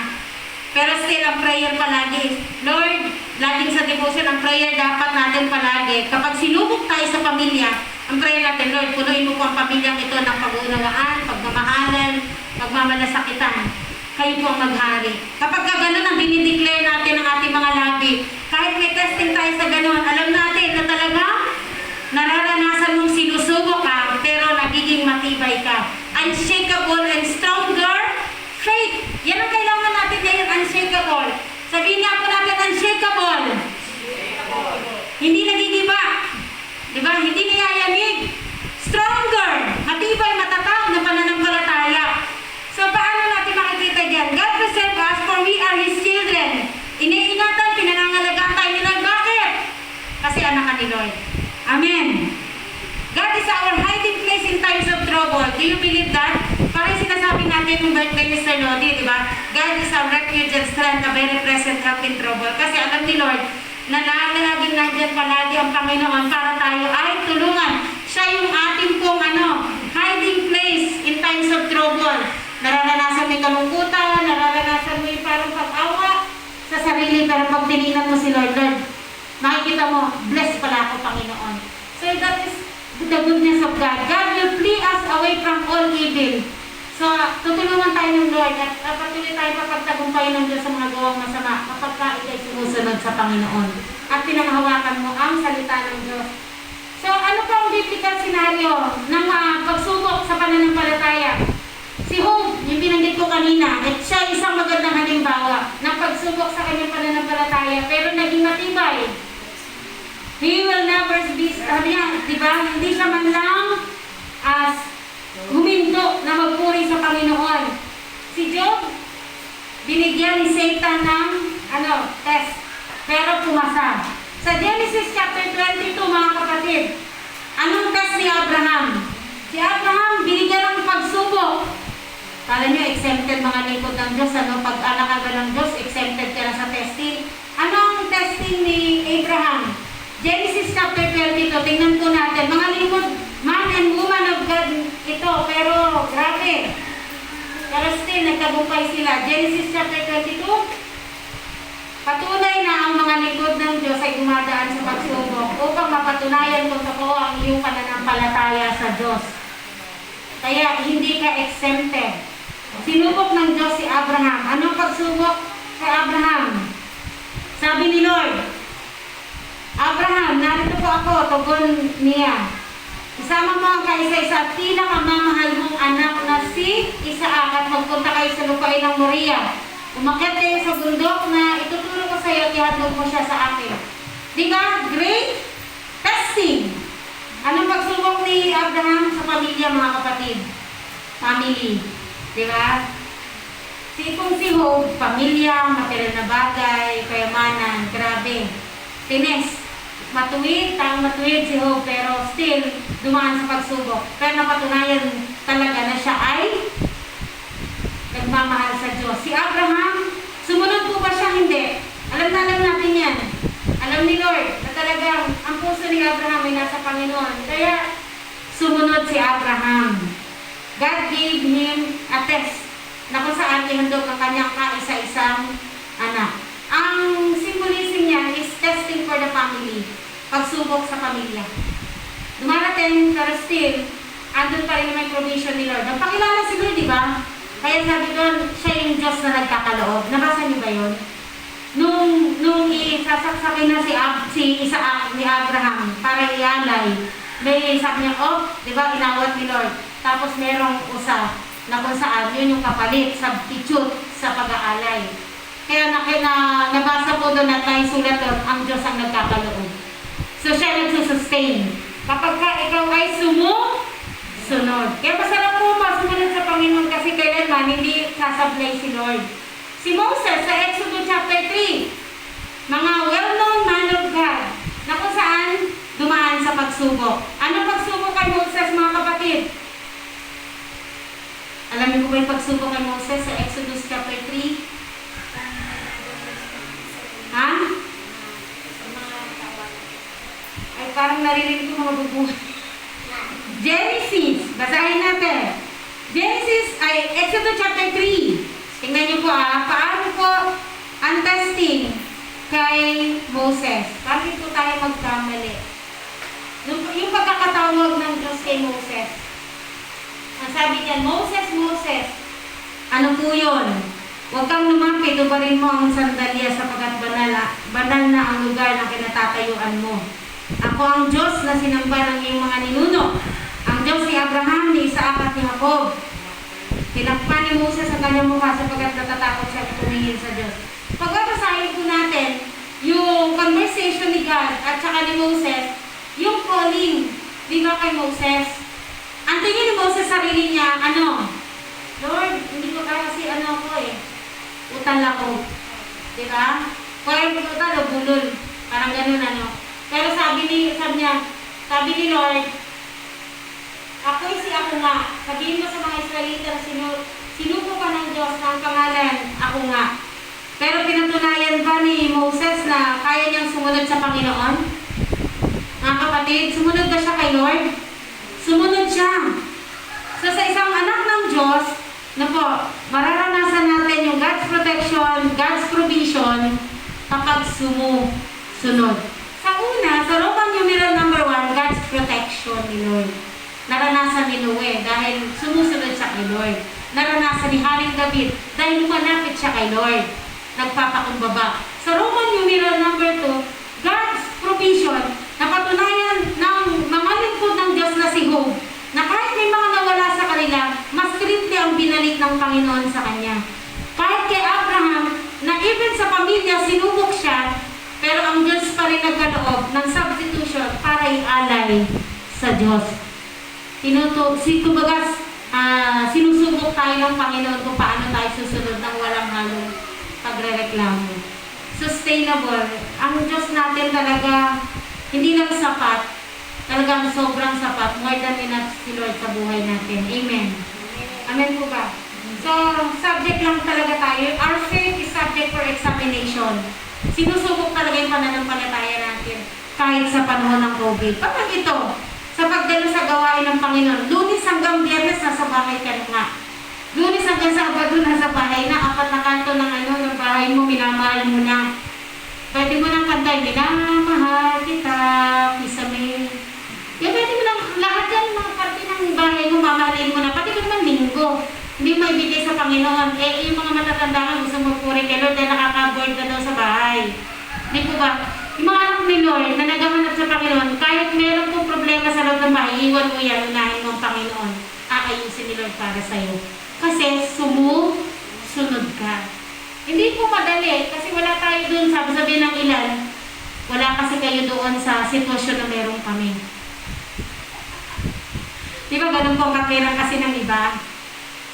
Pero still, ang prayer palagi, Lord, laging sa devotion, ang prayer dapat natin palagi. Kapag sinubok tayo sa pamilya, ang prayer natin, Lord, punuin mo po ang pamilyang ito ng pag-uunawaan, pagmamahalan, pagmamalasakitan. Kayo po ang maghari. Kapag gano'n ang dinideclare natin ng ating mga labi, kahit may testing tayo sa gano'n, alam natin na talaga nararanasan mong sinusubok ka, pero nagiging matibay ka. Unshakable and stronger faith. Yan ang kailangan natin ngayon, unshakable. Sabihin nga po natin, unshakable. Hindi nagigiba. Diba? Hindi niyayamig. Stronger. Matibay, matatag na pananampalataya. So, paano natin makikita dyan? God preserve us for we are His children. Iniingatan, pinanangalagaan tayo ni Lord. Bakit? Kasi anak ka ni Lord. Amen. God is our hiding place in times of trouble. Do you believe that? Parang sinasabi natin yung birthday ni Sir Lodi, di ba? God is our refuge and strength, a very present help in trouble. Kasi alam ni Lord, na laging nandyan palagi ang Panginoon para tayo ay tulungan. Siya yung ating pong hiding place in times of trouble. Nararanasan mo yung kalungkutan, nararanasan mo yung parang pag-awa sa sarili, pero pag tinignan mo si Lord, makikita mo, blessed pala ako, Panginoon. So that is the goodness of God. God will flee us away from all evil. So, tutulungan tayo ng Lord at patuloy tayo papagtagumpay ng Diyos sa mga gawang masama kapag ka ikay sumusunod sa Panginoon at pinanghawakan mo ang salita ng Diyos. So, ano pa ang biblical scenario ng pagsubok sa pananampalataya? Si Job, yung binanggit ko kanina, at siya isang magandang halimbawa ng pagsubok sa kanyang pananampalataya pero naging matibay. He will never be, diba? Hindi siya man lang humindo na magpuri sa Panginoon. Si Job, binigyan ni Satan ng test, pero pumasa. Sa Genesis chapter 22, mga kapatid, anong test ni Abraham? Si Abraham, binigyan ng pagsubok. Kala nyo, exempted mga lingkod ng Diyos, pag anak ka ng Diyos, exempted ka na sa testing. Anong testing ni Abraham? Genesis chapter 22, tingnan po natin. Mga lingkod, man and woman of God ito, pero grabe. Pero still, nagtagumpay sila. Genesis chapter 22, patunay na ang mga lingkod ng Diyos ay dumadaan sa pagsubok upang mapatunayan kung totoo ang iyong pananampalataya sa Diyos. Kaya hindi ka exempted. Sinubok ng Diyos si Abraham. Anong pagsubok kay Abraham? Sabi ni Lord, Abraham, narito po ako, tugon niya. Isama mo ang kaisa-isa at pinakamamahal mong anak na si Isaac at magpunta kayo sa lupain ng Moriah. Umakyat kayo sa bundok na ituturo ko sa iyo at ihandog mo siya sa akin. Di ba? Great testing. Anong pagsubok ni Abraham sa pamilya, mga kapatid? Family. Di ba? Kung si Job, pamilya, material na bagay, kayamanan, grabe. Tines. Matuwid, taong matuwid si Job, pero still, dumaan sa pagsubok. Pero napatunayan talaga na siya ay nagmamahal sa Diyos. Si Abraham, sumunod po ba siya? Hindi. Alam natin yan. Alam ni Lord na talagang ang puso ni Abraham ay nasa Panginoon. Kaya, sumunod si Abraham. God gave him a test na kung saan ihandog ang kanyang kaisa-isang anak. Ang symbolism niya is testing for the family. Pagsubok sa pamilya. Dumarating, pero still, andun pa rin may provision ni Lord. Nagpakilala si Lord, di ba? Kaya sabi doon, siya yung Diyos na nagkakaloob. Nabasa niyo ba yun? nung isasaksakin na si Isaac ni Abraham para ialay, may sabi niya, oh, di ba, inawat ni Lord. Tapos merong usa na kung saan yun yung kapalit, substitute sa pag-aalay. Kaya nabasa po doon at may sulat doon, ang Diyos ang nagkakaloob. So siya nagsusustain. Kapag ka ikaw ay sunod. Kaya masarap po sumunod sa Panginoon kasi kailanman hindi sasablay si Lord. Si Moses sa Exodus chapter 3, mga well-known man of God, na kung saan dumaan sa pagsubok. Ano pagsubok kay Moses, mga kapatid? Alam niyo po ba yung pagsubok kay Moses sa Exodus chapter 3? Ha? Ay, parang naririnig ko mga bubuhay. Genesis, basahin natin. Genesis ay Exodus chapter 3. Tingnan niyo po paano po ang testing kay Moses. Bakit po tayo magkamali? Yung pagkakatawag ng Diyos kay Moses. Ang sabi niya, Moses, Moses, ano po yun? Huwag kang lumapit, ubarin mo ang sandalya sapagkat banal na ang lugar na kinatatayuan mo. Ako ang Diyos na sinamba ng iyong mga ninuno. Ang Diyos ni Abraham, ni Isaac at ni Jacob. Tinakpan ni Moses ang kanyang mukha sapagkat natatakot siya na tumingin sa Diyos. Pagbabasahin po natin yung conversation ni God at saka ni Moses, yung calling, di ba kay Moses? Ang tingin ni Moses sarili niya, ano? Lord, hindi ko kaya kasi utal ako. Di ba? Kaya mo utal o bulol. Parang ganun Pero sabi ni Lord, ako'y si ako nga. Sabihin mo sa mga Israelita na sinuko ka ng Diyos na ang pangalan, ako nga. Pero pinatunayan ba ni Moses na kaya niyang sumunod sa Panginoon? Mga kapatid, sumunod ba siya kay Lord? Sumunod siya. So sa isang anak ng Diyos, mararanasan natin yung God's protection, God's provision kapag sumusunod. Sa una, sa Roman numeral number 1, God's protection ni Lord. Naranasan ni Noe dahil sumusunod siya kay Lord. Naranasan ni Haring David dahil lumalapit siya kay Lord. Nagpapakumbaba. Sa Roman numeral number 2, God's provision, napatunayan ng mga lingkod ng Diyos na si Job, na kahit may mga nawala sa kanila, mas strictly ang binalik ng Panginoon sa kanya. Kahit kay Abraham, na even sa pamilya, sinubok siya, pero ang Diyos pa rin nagkaloob ng substitution para ialay sa Diyos. Sinusubok tayo ng Panginoon kung paano tayo susunod ng walang halong pagrereklamo. Sustainable. Ang Diyos natin talaga, hindi lang sapat, talagang sobrang sapat. More than enough si Lord sa buhay natin. Amen. Amen po ba? So, subject lang talaga tayo. Our faith is subject for examination. Sinusubok talaga yung pananampalataya natin kahit sa panahon ng COVID. Kapag ito, sa pagdalo sa gawain ng Panginoon, Lunes hanggang Biyernes, nasa bahay ka nga. Lunes hanggang Sabado, nasa bahay na. 4 na kanto ng bahay mo, minamahal mo na. Pwede mo nang kantay, minamahal kita, kisame. Pwede mo nang, lahat yan, mga parte ng bahay mo, mamahalin mo na. Pati ka naman linggo. Hindi mo ibigay sa Panginoon. Yung mga matatanda gusto mo puri kay Lord dahil nakaka-board na daw sa bahay. Hindi po ba? Yung mga anak ni Lord na naghahanap sa Panginoon, kahit meron pong problema sa loob ng bahay, iwan mo yan, unahin mo ang Panginoon. Aayusin ni Lord para sa'yo. Kasi sumusunod ka. Hindi po madali, kasi wala tayo dun, sabi ng ilan, wala kasi kayo doon sa sitwasyon na meron kami. Di ba ganun po ang katwiran kasi ng iba?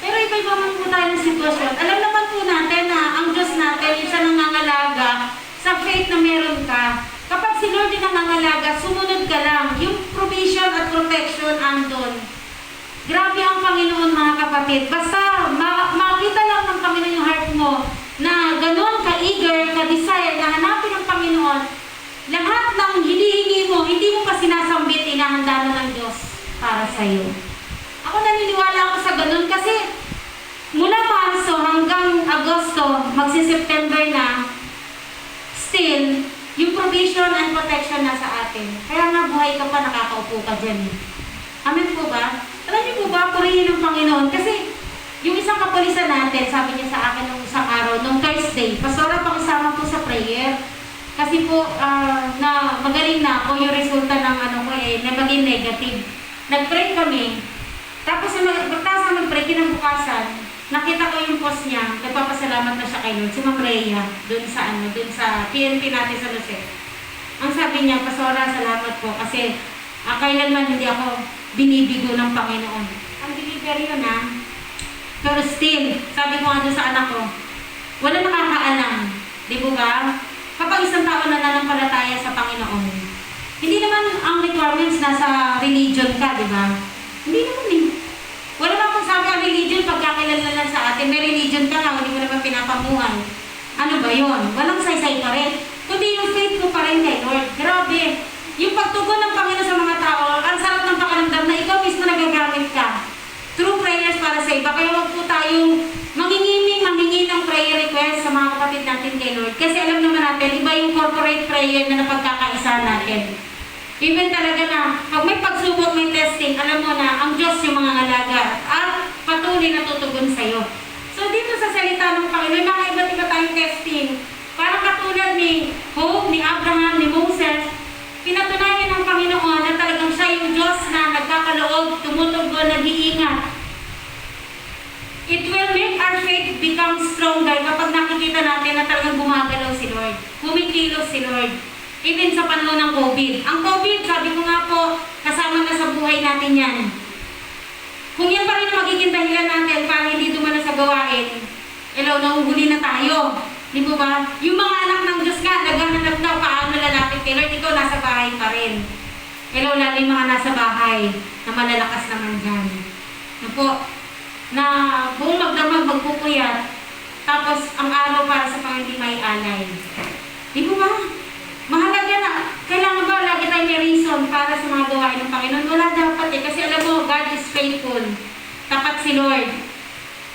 Pero iba-iba man po tayo ng sitwasyon. Alam naman po natin na ang Diyos natin, yung siya nangangalaga sa faith na meron ka. Kapag si Lord yung nangangalaga, sumunod ka lang. Yung provision at protection andon. Grabe ang Panginoon, mga kapatid. Basta makita lang ng Panginoon yung heart mo na gano'n ka-eager, ka-desire na hanapin ng Panginoon. Lahat ng hinihingi mo, hindi mo pa sinasambit, inahanda na ng Diyos para sa'yo. Ako naniniwala ako sa ganun kasi mula Marso hanggang Agosto, magsi-September na, still, yung provision and protection na sa atin. Kaya nga buhay ka pa, nakakaupo ka dyan. Amen po ba? Alam niyo po ba, purihin ng Panginoon? Kasi yung isang kapulisan natin, sabi niya sa akin nung isang araw, nung Thursday, Pastora, pakisama po sa prayer. po na magaling na ako, yung resulta ng na maging negative. Nag-pray kami. Tapos magtasa mag-pray, kinabukasan, nakita ko yung post niya, nagpapasalamat na siya kay Lord, si Ma'am Rhea, dun sa PNP natin sa Lucet. Ang sabi niya, Pastora, salamat po kasi kailanman hindi ako binibigo ng Panginoon. Ang believer yun Pero still, sabi ko nga doon sa anak ko, wala nakakaalam. Di ba? Kapag isang tao na nanampalataya sa Panginoon, hindi naman ang requirements nasa religion ka, di ba? Hindi naman Wala naman kung sabi ang religion, pagkakilala lang sa atin, may religion ka nga, hindi mo naman pinapamuhan. Ano ba yun? Walang saysay pa rin. Kundi yung faith mo pa rin kay Lord. Grabe. Yung pagtugon ng Panginoon sa mga tao, ang sarap ng pakiramdam na ikaw mismo nagagamit ka. True prayers para sa iba. Kaya wag po tayong mangingi ng prayer request sa mga kapatid natin kay Lord. Kasi alam naman natin, iba yung corporate prayer na napagkakaisa natin. Even talaga na, pag may pagsubok, may testing, alam mo na, ang Diyos yung mga alaga at patuloy na tutugon sa'yo. So dito sa salita ng Panginoon, mga iba't iba tayong testing. Parang katulad ni Job, ni Abraham, ni Moses, pinatunayan ng Panginoon na talagang siya yung Diyos na nagkakaloob, tumutugon, nag-iingat. It will make our faith become stronger kapag nakikita natin na talagang gumagalaw si Lord. Kumikilos si Lord. Even sa panahon ng COVID. Ang COVID, sabi ko nga po, kasama na sa buhay natin yan. Kung yan pa rin ang magiging dahilan natin para hindi dumana sa gawain, nauhuli na tayo. Di ba ba? Yung mga anak ng Diyos nga, naghahanap na paano lalapit kay Lord, ikaw nasa bahay pa rin. Lalo yung mga nasa bahay na malalakas naman dyan. Na buong magdamag magpupuyat, tapos ang araw para sa Panginoon may alay. Di ba ba? Mahalaga na, kailangan ba lagi tayo may reason para sa mga gawain ng Panginoon? Wala dapat kasi alam mo, God is faithful. Tapat si Lord.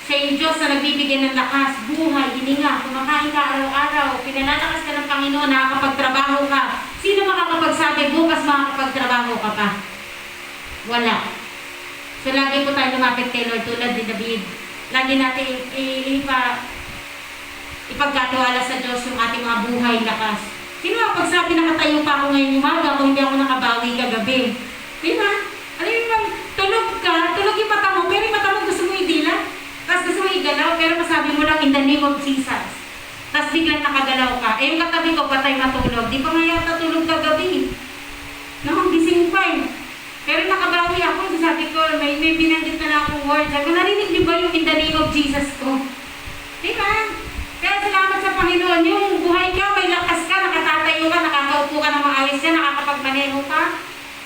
Siya yung Diyos na nagbibigay ng lakas, buhay, hininga, kumakain ka araw-araw, pinalalakas ka ng Panginoon, nakakapagtrabaho ka. Sino makakapagsabi, bukas makakapagtrabaho ka pa? Wala. So lagi po tayo lumapit kay Lord tulad ni David. Lagi natin ipagkatiwala sa Diyos yung ating mga buhay, lakas. Sino ang pagsabi nakatayo pa ako ngayong umaga kung hindi ako nakabawi kagabi? Di ba? Alam mo, tulog yung mata mo, pero yung mata mo gusto mo idila. Tapos gusto mo igalaw, pero masabi mo lang in the name of Jesus. Tapos biglang nakagalaw ka. Yung katabi ko, patay matulog. Di pa nga yata tulog kagabi. Gising pa Pero nakabawi ako, sabi ko, may binanggit na lang akong word. Sabi ko, narinig niyo ba yung in the name of Jesus ko? Di ba? Kaya salamat sa Panginoon, yung buhay ka, may lakas ka, nakatatayo ka, nakakaupo ka ng maayos ka, nakakapagmaneho ka.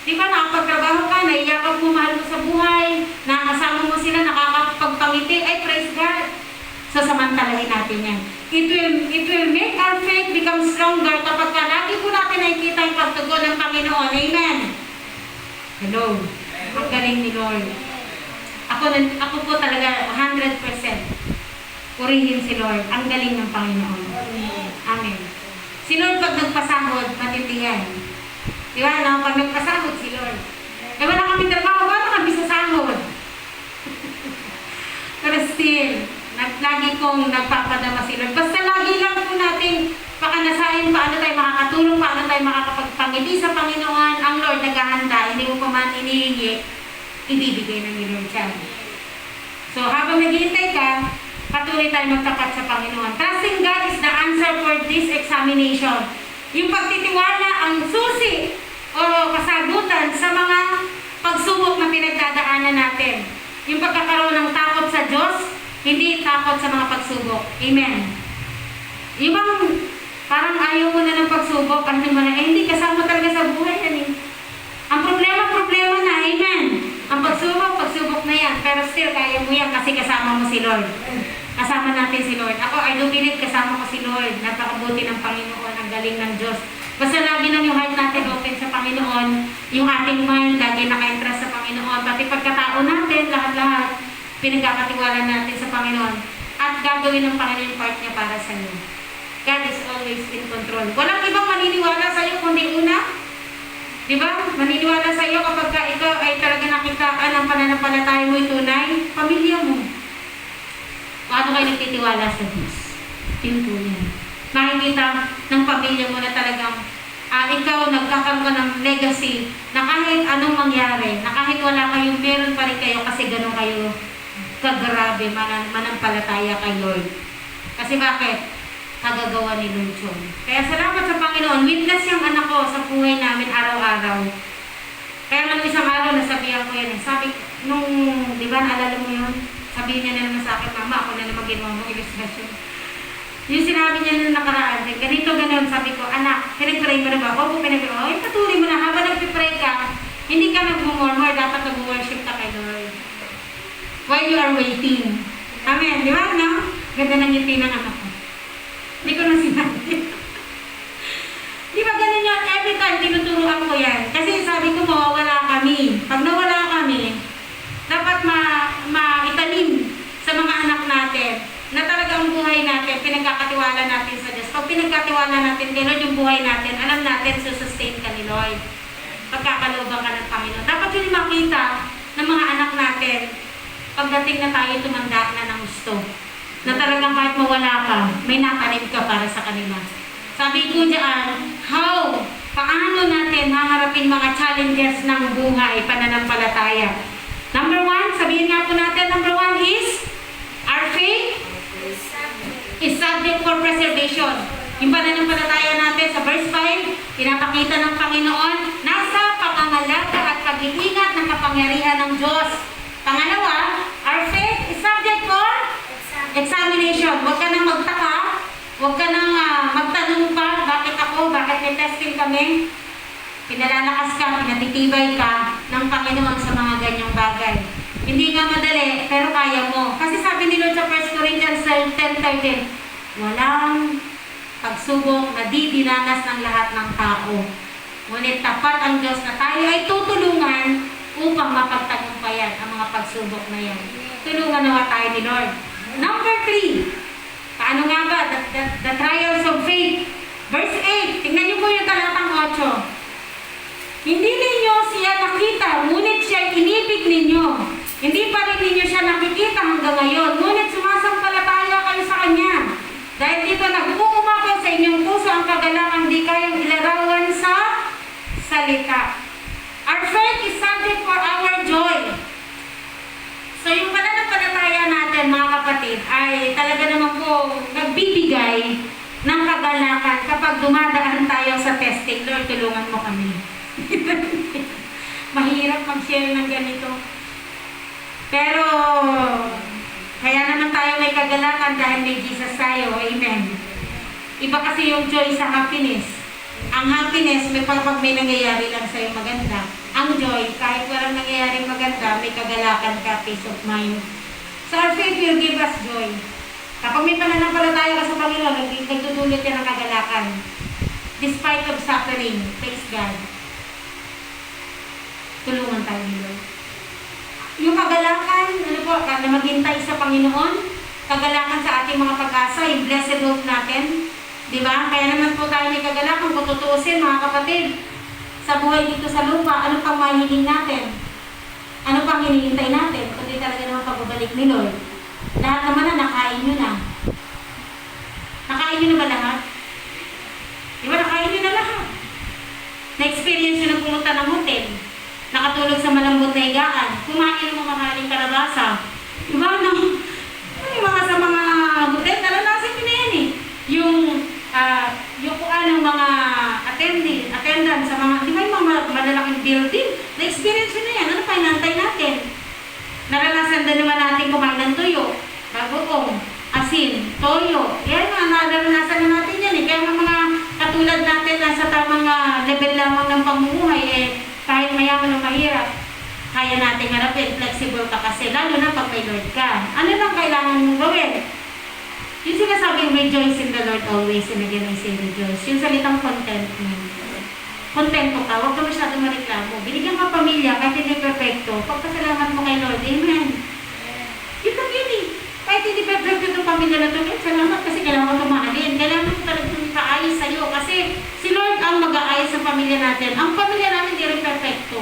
Di ba, nakapagtrabaho ka, naiyakap mo, mahal mo sa buhay, nakasama mo sila, nakakapagpangiti, ay praise God. So, samantalahin natin yan. It will make our faith become stronger kapag lagi po natin nakikita yung pagtugon ng Panginoon. Amen. Hello. Ang galing ni Lord. Ako po talaga 100%. Purihin si Lord. Ang galing ng Panginoon. Amen. Si Lord pag nagpasahod, matitiyan. Di ba? Pag nagpasahod si Lord. Wala kami trabaho. Wala kami sa sahod. Pero still, lagi kong nagpapadama si Lord. Basta lagi lang po natin pakanasahin paano tayo makakatulong, paano tayo makakapagpangiti sa Panginoon. Ang Lord naghahanda. Hindi mo pa man inihingi, ibibigay ng Lord siya. So, habang naghihintay ka, patuloy tayo magtapat sa Panginoon. Trusting God is the answer for this examination. Yung pagtitiwala ang susi o kasagutan sa mga pagsubok na pinagdadaanan natin. Yung pagkakaroon ng takot sa Diyos, hindi takot sa mga pagsubok. Amen. Yung parang ayaw mo na ng pagsubok, hindi kasama talaga sa buhay yan Ang problema na. Amen. Ang pagsubok na yan. Pero still, kaya mo yan kasi kasama mo si Lord. Kasama natin si Lord. Ako, I do believe kasama ko si Lord. Napakabuti ng Panginoon, ang galing ng Diyos. Basta lagi lang yung heart natin open sa Panginoon, yung ating mind, lagi naka-interest sa Panginoon, pati pagkatao natin, lahat-lahat, pinagkakatiwala natin sa Panginoon. At gagawin ng Panginoon yung part niya para sa iyo. God is always in control. Walang ibang maniniwala sa iyo kundi una. Diba? Maniniwala sa iyo kapag ikaw ay talaga nakitaan ang pananampalataya mo tunay, pamilya mo. Paano kayo nagtitiwala sa Diyos? Yun po yan. Makikita ng pamilya pamilya mo na talagang ikaw nagkakaroon ka ng legacy na kahit anong mangyari, na kahit wala kayong meron pa rin kayo kasi ganun kayo kagrabe, manampalataya kay Lord. Kasi bakit? Kagagawa ni Lord yun. Kaya salamat sa Panginoon. Witness yung anak ko sa buhay namin araw-araw. Kaya nung isang araw, nasabihan ko yan. Sabi, nung, di ba, naalala mo yun? Sabihin niya na naman sa akin, Mama, ako na naman ginawa mong illustration. Yung sinabi niya nung nakaraan, ganito, ganun, sabi ko, anak, pinag-pray mo na ba? Opo, pinag-pray. Oh, patuloy mo na. Habang nag-pray ka, hindi ka nag-murmur, dapat nag-worship ka kay Lord. While you are waiting. Amen, di ba, no? Ganda ng ngiti ng anak ko. Hindi ko na sinabi. Di ba ganun yun? Every time, tinuturuan ko yan. Kasi sabi ko, mawawala kami. Pag nawala kami, dapat maitanim sa mga anak natin na talagang buhay natin, pinagkakatiwala natin sa Diyos. Pag pinagkatiwala natin kay Lord yung buhay natin, alam natin, susustain ka ni Lord. Pagkakalooban ka ng Panginoon. Dapat yun makita ng mga anak natin pagdating na tayo tumanda na ng gusto. Na talagang kahit mawala ka, may natanim ka para sa kanila. Sabi ko diyan, paano natin haharapin mga challenges ng buhay, pananampalataya? Number 1, sabihin nga po natin, number 1 is, our faith is subject for preservation. Yung pananampalataya natin sa verse 5, pinapakita ng Panginoon, nasa pangangalaga at pag-iingat ng kapangyarihan ng Diyos. Pangalawa, our faith is subject for examination. Huwag ka nang magtaka, huwag ka nang magtanong pa, bakit ako, bakit may testing kami. Pinalalakas ka, pinatitibay ka ng Panginoon sa mga ganyang bagay. Hindi nga madali, pero kaya mo. Kasi sabi ni Lord sa 1 Corinthians 10:13, walang pagsubok na di dinanas ng lahat ng tao. Ngunit tapat ang Diyos na tayo ay tutulungan upang mapagtagumpayan ang mga pagsubok na yan. Tulungan nawa tayo ni Lord. Number 3, paano nga ba? The trials of faith. Verse 8, tingnan niyo po yung talatang 8. Hindi ninyo siya nakita, ngunit siya inibig ninyo. Hindi pa rin ninyo siya nakikita hanggang ngayon, ngunit sumasampalataya kayo sa Kanya. Dahil dito nag-uumapaw sa inyong puso ang kagalakan di kayang ilarawan sa salita. Our faith is subject for our joy. So yung pananampalataya natin mga kapatid ay talaga naman po nagbibigay ng kagalakan kapag dumadaan tayo sa testing. Lord, tulungan mo kami. Mahirap mag-share ng ganito. Pero kaya naman tayo may kagalakan dahil may Jesus tayo. Amen. Iba kasi yung joy sa happiness. Ang happiness, pag may nangyayari lang sa'yo maganda. Ang joy, kahit walang nangyayaring maganda, may kagalakan ka, peace of mind. So our faith will give us joy. Kapag may pananampalataya ka sa Panginoon, nagdudulot yan ng kagalakan. Despite of suffering, praise God. Tulungan tayo ni Lord. Yung kagalakan, na maghintay sa Panginoon, kagalakan sa ating mga pag-asa, yung blessed hope natin, diba? Kaya naman po tayo may kagalakan, kung tutuusin mga kapatid, sa buhay dito sa lupa, ano pang mahihiling natin? Ano pang hinihintay natin? Kundi talaga naman pagbabalik ni Lord. Lahat naman na, nakain nyo na. Nakain nyo na ba lahat? Diba, nakain nyo na lahat. Na-experience nyo na pumunta ng hotel. Nakatulog sa malambot na higaan. Kumain ng mga mamahaling kalabasa. Diba, no? Yung mga sa mga hotel, naranasan nyo na yan eh. Yung kuan ng mga attendant sa mga, di ba yung mga malalaking building, na-experience yun na yan. Ano pa inantay natin? Naranasan din naman natin kumain ng tuyo, bagoong, asin, toyo. Yan nga, naranasan na natin yan eh. Kaya mga katulad natin nasa tamang level lamang ng pamumuhay eh, kahit mayaman o mahirap, kaya natin harapin, flexible ka kasi, lalo na pag may Lord ka. Ano lang kailangan mong gawin? Yung sinasabing rejoice in the Lord always, and again I say rejoice. Yung salitang contentment. Kontento ka, huwag ka masyadong mareklamo. Binigyan ka pamilya, kahit hindi perfecto. Pagpasalamat mo kay Lord, amen. Yun lang yun eh. Kahit hindi perfecto itong pamilya na ito, salamat kasi kailangan ko tumahalin. Kailangan ko talagang kaayos sa'yo. Kasi si Lord ang mag-aayos sa pamilya natin. Ang pamilya natin hindi rin perfecto.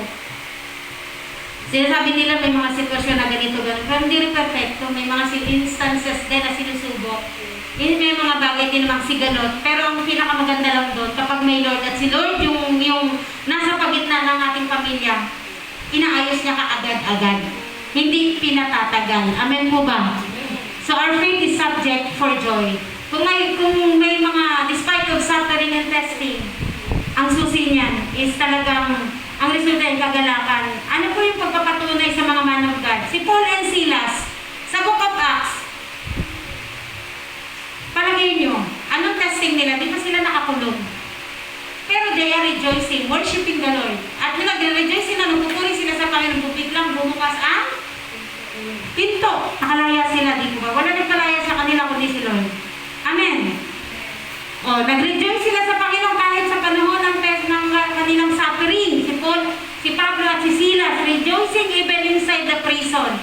Sinasabi nila may mga sitwasyon na ganito, ganito. Pero hindi rin perfecto. May mga instances din na sinusubok. May mga bagay din namang sigalot. Pero ang pinakamaganda lang pamilya, inaayos niya kaagad-agad. Hindi pinatatagal. Amen po ba? So our faith is subject for joy. Kung may mga, despite of suffering and testing, ang susi niyan is talagang, ang resulta ay kagalakan. Ano po yung pagpapatunay sa mga man of God? Si Paul and Silas, sa Book of Acts, palagay nyo, anong testing nila? Di ba sila nakakulong? Pero they are rejoicing, worshiping the Lord. At nag-rejoicing na nung pupuri sila sa Panginoon, biglang bumukas ang pinto. Nakalaya sila, di ba? Wala nagkalaya sa kanila kundi si Lord. Amen. O, nag-rejoice sila sa Panginoon kahit sa panahon ng test ng kanilang suffering. Si Pablo at si Silas, rejoicing even inside the prison.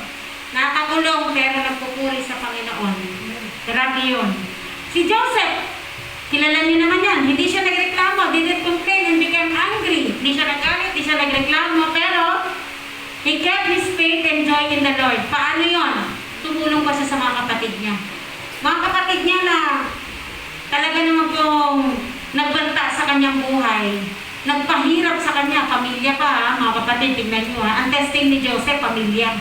Nakakulong pero nagpupuri sa Panginoon. Grabe yun. Si Joseph, kilala niyo naman yan. Hindi siya nagreklamo, didn't complain and became angry. Hindi siya nagalit, hindi siya nagreklamo, pero he kept his faith and joy in the Lord. Paano yun? Tumulong pa siya sa mga kapatid niya. Mga kapatid niya na talaga naman pong nagbanta sa kanyang buhay. Nagpahirap sa kanya, pamilya pa ha, mga kapatid, tingnan niyo ha. Ang testing ni Joseph, pamilya.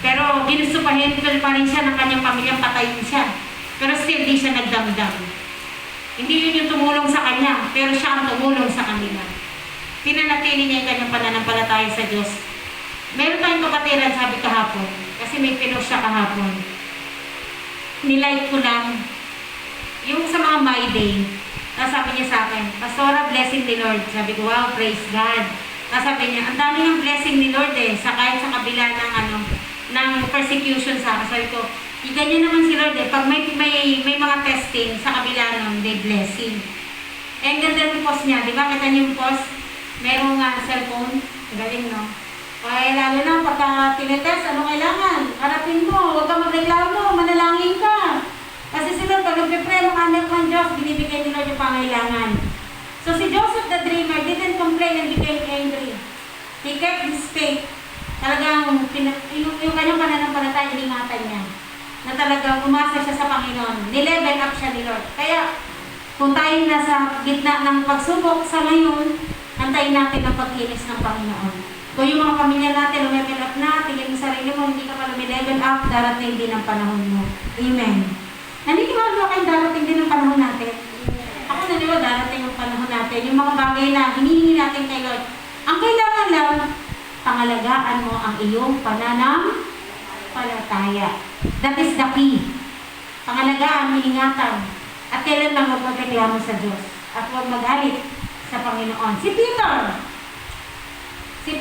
Pero ginusto pa rin siya ng kanyang pamilya, patayin siya. Pero still, di siya nagdamdam. Hindi yun yung tumulong sa kanya, pero siya ang tumulong sa kanila. Pinanatili niya yung kanyang pananampalataya sa Diyos. Meron tayong kapatiran, sabi kahapon, kasi may pinost siya kahapon. Nilike ko lang yung sa mga My Day. Tapos sabi niya sa akin, Pastora, blessing ni Lord. Sabi ko, wow, praise God. Tapos sabi niya, ang dami ng blessing ni Lord kahit sa kabila ng persecution sa akin. Sabi ko, ganyan naman si Lord pag may mga testing sa kabila nun, may blessing. Ang ganda ng post niya, di ba? Kita niyo yung post? Merong cellphone. Galing, no? Kaya lalo na, pagka tinetest, ano kailangan? Harapin mo, huwag ka magreklamo, manalangin ka. Kasi sila, pag nagpipray, mga anak ng Diyos, binibigay ni Lord yung pangailangan. So si Joseph the Dreamer didn't complain and became angry. He kept his faith. Talagang, yung kanyang pananampalataya, iningatan niya. Na talagang umasa siya sa Panginoon. Nilevel up siya ni Lord. Kaya, kung tayo nasa gitna ng pagsubok sa ngayon, antayin natin ang pag-inis ng Panginoon. Kung yung mga pamilya natin, lumevel up na, tingin mo sarili mo, hindi ka pa lumilevel up, darating din ang panahon mo. Amen. Naniniwala ba kayong darating din ang panahon natin? Ako naniniwala darating ang panahon natin. Yung mga bagay na hinihingi natin kay Lord. Ang kailangan lang, pangalagaan mo ang iyong pananampalataya. That is the key. Pangalagaan, ingatan. At kailan lang huwag magreklamo sa Diyos. At huwag magalit sa Panginoon. Si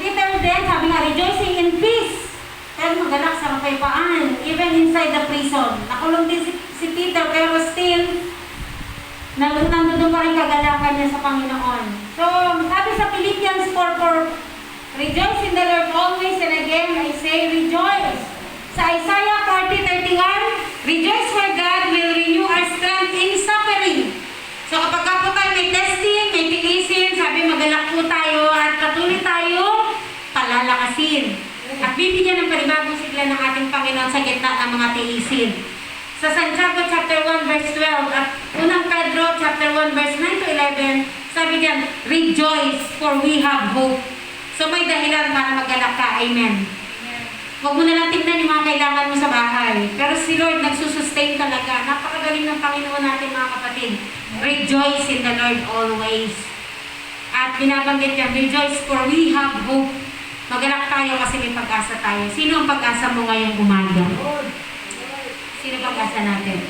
Peter din, sabi nga, rejoicing in peace. Pero magalak sa kapayapaan. Even inside the prison. Nakulong din si Peter, pero still, nandun pa rin kagalakan niya sa Panginoon. So, sabi sa Philippians 4:4, rejoice in the Lord always, and again I say rejoice. Sa Isaiah 40:31, rejoice for God will renew our strength in suffering. So kapag po tayo may testing, may tiisin, sabi magalak po tayo at patuloy tayo palalakasin. At bibigyan ng panibagong sigla ng ating Panginoon sa gitna ng mga tiisin. Sa Santiago chapter 1 verse 12 at unang Pedro chapter 1 verse 9 to 11, sabi diyan, rejoice for we have hope. So may dahilan para magalak ka. Amen. Huwag mo na lang tignan yung mga kailangan mo sa bahay. Pero si Lord nagsusustain talaga. Napakagaling ng Panginoon natin mga kapatid. Rejoice in the Lord always. At binabanggit niya, rejoice for we have hope. Magalak tayo kasi may pag-asa tayo. Sino ang pag-asa mo ngayong umaga? Sino pag-asa natin?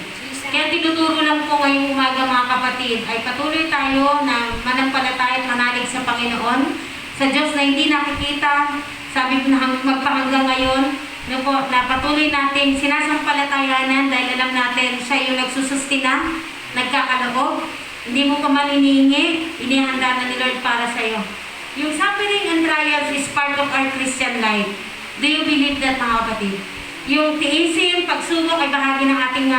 Kaya tinuturo lang po ngayong umaga mga kapatid, ay patuloy tayo na manampalataya at manalig sa Panginoon. Sa Diyos na hindi nakikita, sabi ko na magpahanggang ngayon, na patuloy natin sinasampalatayanan dahil alam natin siya yung nagsusustina, nagkakaloob. Hindi mo pa man inihingi, inihanda na ni Lord para sa iyo. Yung suffering and trials is part of our Christian life. Do you believe that mga kapatid? Yung tiisin, pagsubok ay bahagi ng ating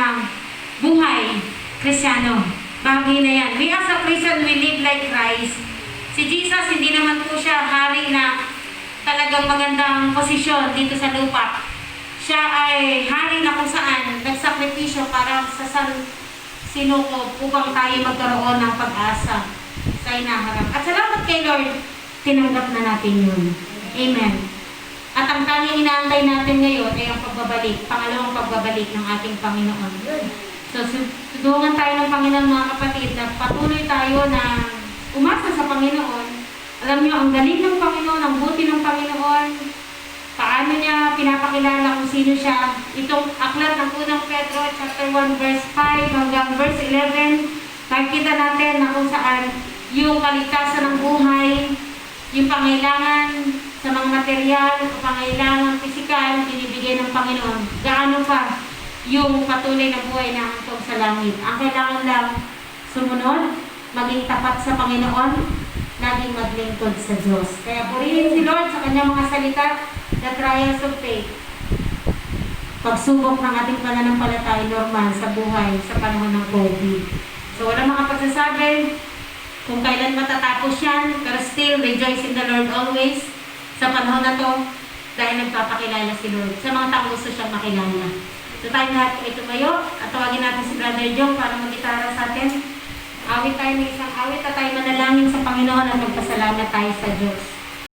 buhay, Kristiyano. Bahagi na yan. We as a Christian, we live like Christ. Si Jesus, hindi naman po siya hari na talagang magandang posisyon dito sa lupa. Siya ay hari na kung saan nagsakripisyo para sa sinukob upang tayo magkaroon ng pag-asa sa inaharap. At salamat kay Lord tinanggap na natin yun. Amen. At ang tanging inaantay natin ngayon ay ang pagbabalik, pangalawang pagbabalik ng ating Panginoon. So, tulungan tayo ng Panginoon mga kapatid na patuloy tayo na umasa sa Panginoon. Alam niyo, ang galing ng Panginoon, ang buti ng Panginoon, paano niya pinapakilala kung sino siya. Itong aklat ng unang Pedro, chapter 1, verse 5 hanggang verse 11, nakikita natin na kung saan yung kaligtasan ng buhay, yung pangailangan sa mga material o pangailangan pisikal, binibigay ng Panginoon. Gaano pa yung patuloy na buhay na hangtong sa langit. Ang kailangan lang sumunod, maging tapat sa Panginoon, laging maglingkod sa Diyos. Kaya purihin si Lord sa kanyang mga salita, the trials of faith. Pagsubok ng ating pananampalataya normal sa buhay sa panahon ng COVID. So wala makapagsasabi kung kailan matatapos yan, pero still rejoice in the Lord always sa panahon na to dahil nagpapakilala si Lord sa mga taong gusto siyang makilala. So tayo lahat po tumayo at tawagin natin si Brother Jong para mag-gitara sa atin. Awit tayo ng isang awit at tayo manalangin sa Panginoon at magpasalamat tayo sa Diyos.